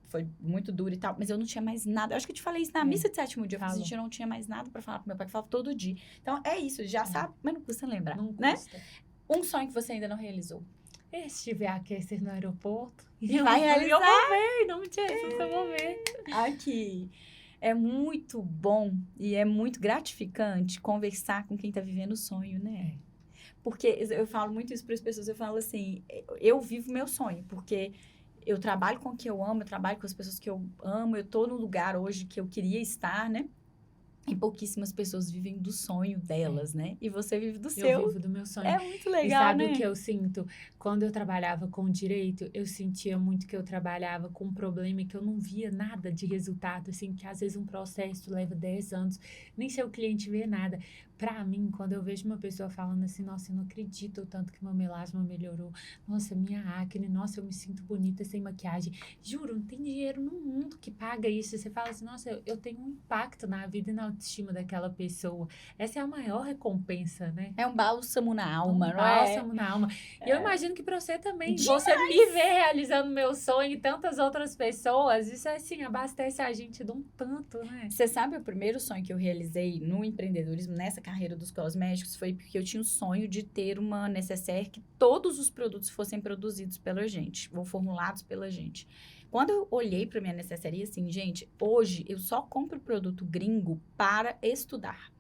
foi muito duro e tal, mas eu não tinha mais nada. Eu acho que eu te falei isso na missa de sétimo dia. Eu não tinha mais nada pra falar pro meu pai, que falava todo dia. Então, é isso, já sabe, mas não custa lembrar, não né? custa. Um sonho que você ainda não realizou. Se tiver aquecer no aeroporto, vai realizar. Eu vou ver, não me tira, eu vou ver. Aqui. É muito bom e é muito gratificante conversar com quem tá vivendo o sonho, né? Porque eu falo muito isso para as pessoas, eu falo assim, eu vivo meu sonho, porque eu trabalho com o que eu amo, eu trabalho com as pessoas que eu amo, eu tô no lugar hoje que eu queria estar, né? E pouquíssimas pessoas vivem do sonho delas, né? E você vive do Eu seu. vivo do meu sonho. É muito E legal, sabe né? o que eu sinto? Quando eu trabalhava com direito, eu sentia muito que eu trabalhava com um problema e que eu não via nada de resultado, assim, que às vezes um processo leva 10 anos, nem seu cliente vê nada. Pra mim, quando eu vejo uma pessoa falando assim, nossa, eu não acredito o tanto que meu melasma melhorou, nossa, minha acne, nossa, eu me sinto bonita sem maquiagem. Juro, não tem dinheiro no mundo que paga isso. Você fala assim, nossa, eu tenho um impacto na vida e na autoestima daquela pessoa. Essa é a maior recompensa, né? É um bálsamo na alma, Um não é? bálsamo na alma. E eu imagino que pra você também. Demais! Você me vê realizando meu sonho e tantas outras pessoas. Isso, assim, abastece a gente de um tanto, né? Você sabe, o primeiro sonho que eu realizei no empreendedorismo, nessa carreira dos cosméticos, foi porque eu tinha o sonho de ter uma necessaire que todos os produtos fossem produzidos pela gente, ou formulados pela gente. Quando eu olhei para minha necessaire, assim, gente, hoje eu só compro produto gringo para estudar.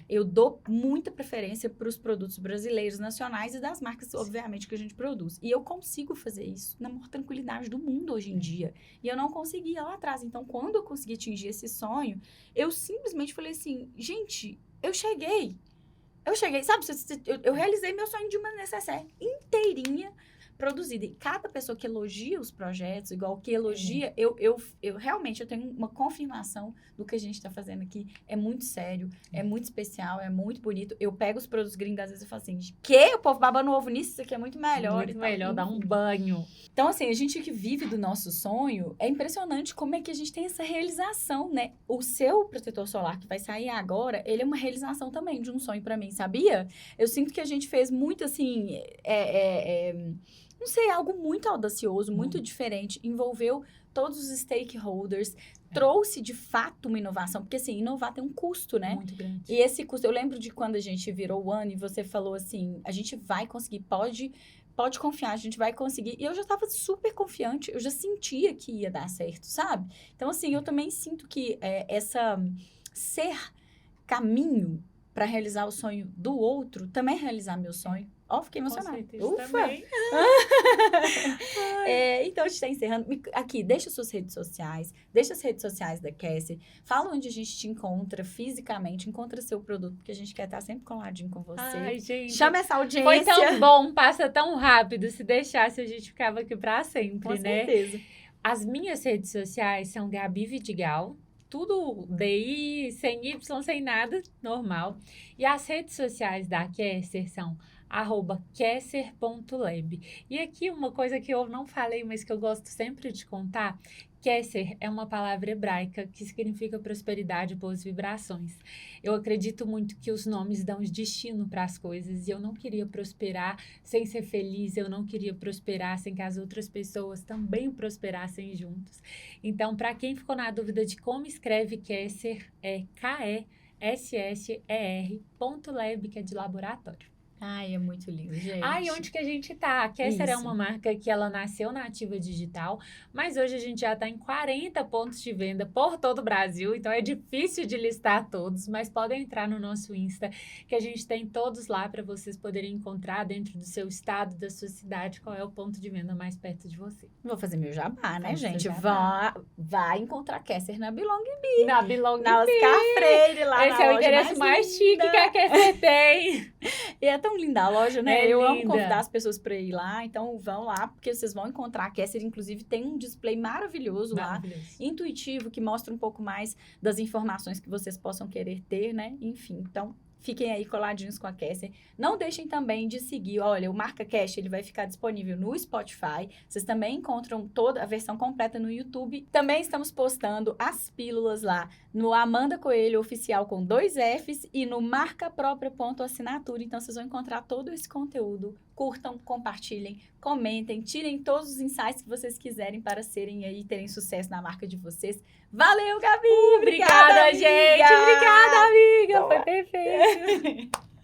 Eu dou muita preferência para os produtos brasileiros, nacionais e das marcas, obviamente, que a gente produz. E eu consigo fazer isso na maior tranquilidade do mundo hoje em dia. E eu não conseguia lá atrás. Então, quando eu consegui atingir esse sonho, eu simplesmente falei assim, gente, eu cheguei, sabe? Eu realizei meu sonho de uma necessaire inteirinha produzida. E cada pessoa que elogia os projetos, igual que elogia, eu realmente eu tenho uma confirmação do que a gente está fazendo aqui. É muito sério, é muito especial, é muito bonito. Eu pego os produtos gringos, às vezes eu falo assim, que? O povo babando ovo nisso? Isso aqui é muito melhor. Muito melhor dar um banho. Então, assim, a gente que vive do nosso sonho, é impressionante como é que a gente tem essa realização, né? O seu protetor solar que vai sair agora, ele é uma realização também de um sonho pra mim, sabia? Eu sinto que a gente fez muito, assim, não sei, algo muito audacioso, muito diferente, envolveu todos os stakeholders, trouxe de fato uma inovação, porque assim, inovar tem um custo, né? Muito grande. E esse custo, eu lembro de quando a gente virou o ano e você falou assim, a gente vai conseguir, pode confiar, a gente vai conseguir. E eu já tava super confiante, eu já sentia que ia dar certo, sabe? Então assim, eu também sinto que ser caminho para realizar o sonho do outro, também é realizar meu sonho. Ó, fiquei emocionada. Com certeza, Ufa! também. Então, a gente está encerrando. Aqui, deixa suas redes sociais, deixa as redes sociais da Cassie. Fala onde a gente te encontra fisicamente, encontra seu produto, porque a gente quer estar sempre coladinho com você. Ai, gente. Chama essa audiência. Foi tão bom, passa tão rápido. Se deixasse, a gente ficava aqui pra sempre, Com né? certeza. As minhas redes sociais são Gabi Vidigal. Tudo DI, sem Y, sem nada, normal. E as redes sociais da Kesser são @kesser.lab. E aqui uma coisa que eu não falei, mas que eu gosto sempre de contar. Kesser é uma palavra hebraica que significa prosperidade e boas vibrações. Eu acredito muito que os nomes dão destino para as coisas e eu não queria prosperar sem ser feliz, eu não queria prosperar sem que as outras pessoas também prosperassem juntos. Então, para quem ficou na dúvida de como escreve Kesser, é KESSER.lab, que é de laboratório. Ai, é muito lindo, gente. E onde que a gente tá? A Kesser é uma marca que ela nasceu na Ativa Digital, mas hoje a gente já tá em 40 pontos de venda por todo o Brasil, então é difícil de listar todos, mas podem entrar no nosso Insta, que a gente tem todos lá para vocês poderem encontrar dentro do seu estado, da sua cidade, qual é o ponto de venda mais perto de você. Vou fazer meu jabá, né, Faz seu gente? jabá. Vai encontrar Kesser na Belong Bee. Na Belong Na Bee. Oscar Freire, lá Esse na é o loja endereço mais chique linda. que a Kesser tem. E é tão linda a loja, né? É Eu amo linda. convidar as pessoas para ir lá, então vão lá, porque vocês vão encontrar. A Kesser, inclusive, tem um display maravilhoso lá, Maravilhoso. intuitivo, que mostra um pouco mais das informações que vocês possam querer ter, né? Enfim, então fiquem aí coladinhos com a Kesser. Não deixem também de seguir, olha, o Marca Cash, ele vai ficar disponível no Spotify. Vocês também encontram toda a versão completa no YouTube. Também estamos postando as pílulas lá no Amanda Coelho Oficial com 2 Fs e no marcapropria.assinatura. Então, vocês vão encontrar todo esse conteúdo. Curtam, compartilhem, comentem, tirem todos os insights que vocês quiserem para serem aí, terem sucesso na marca de vocês. Valeu, Gabi! Obrigada, amiga! gente! Obrigada, amiga! Foi perfeito!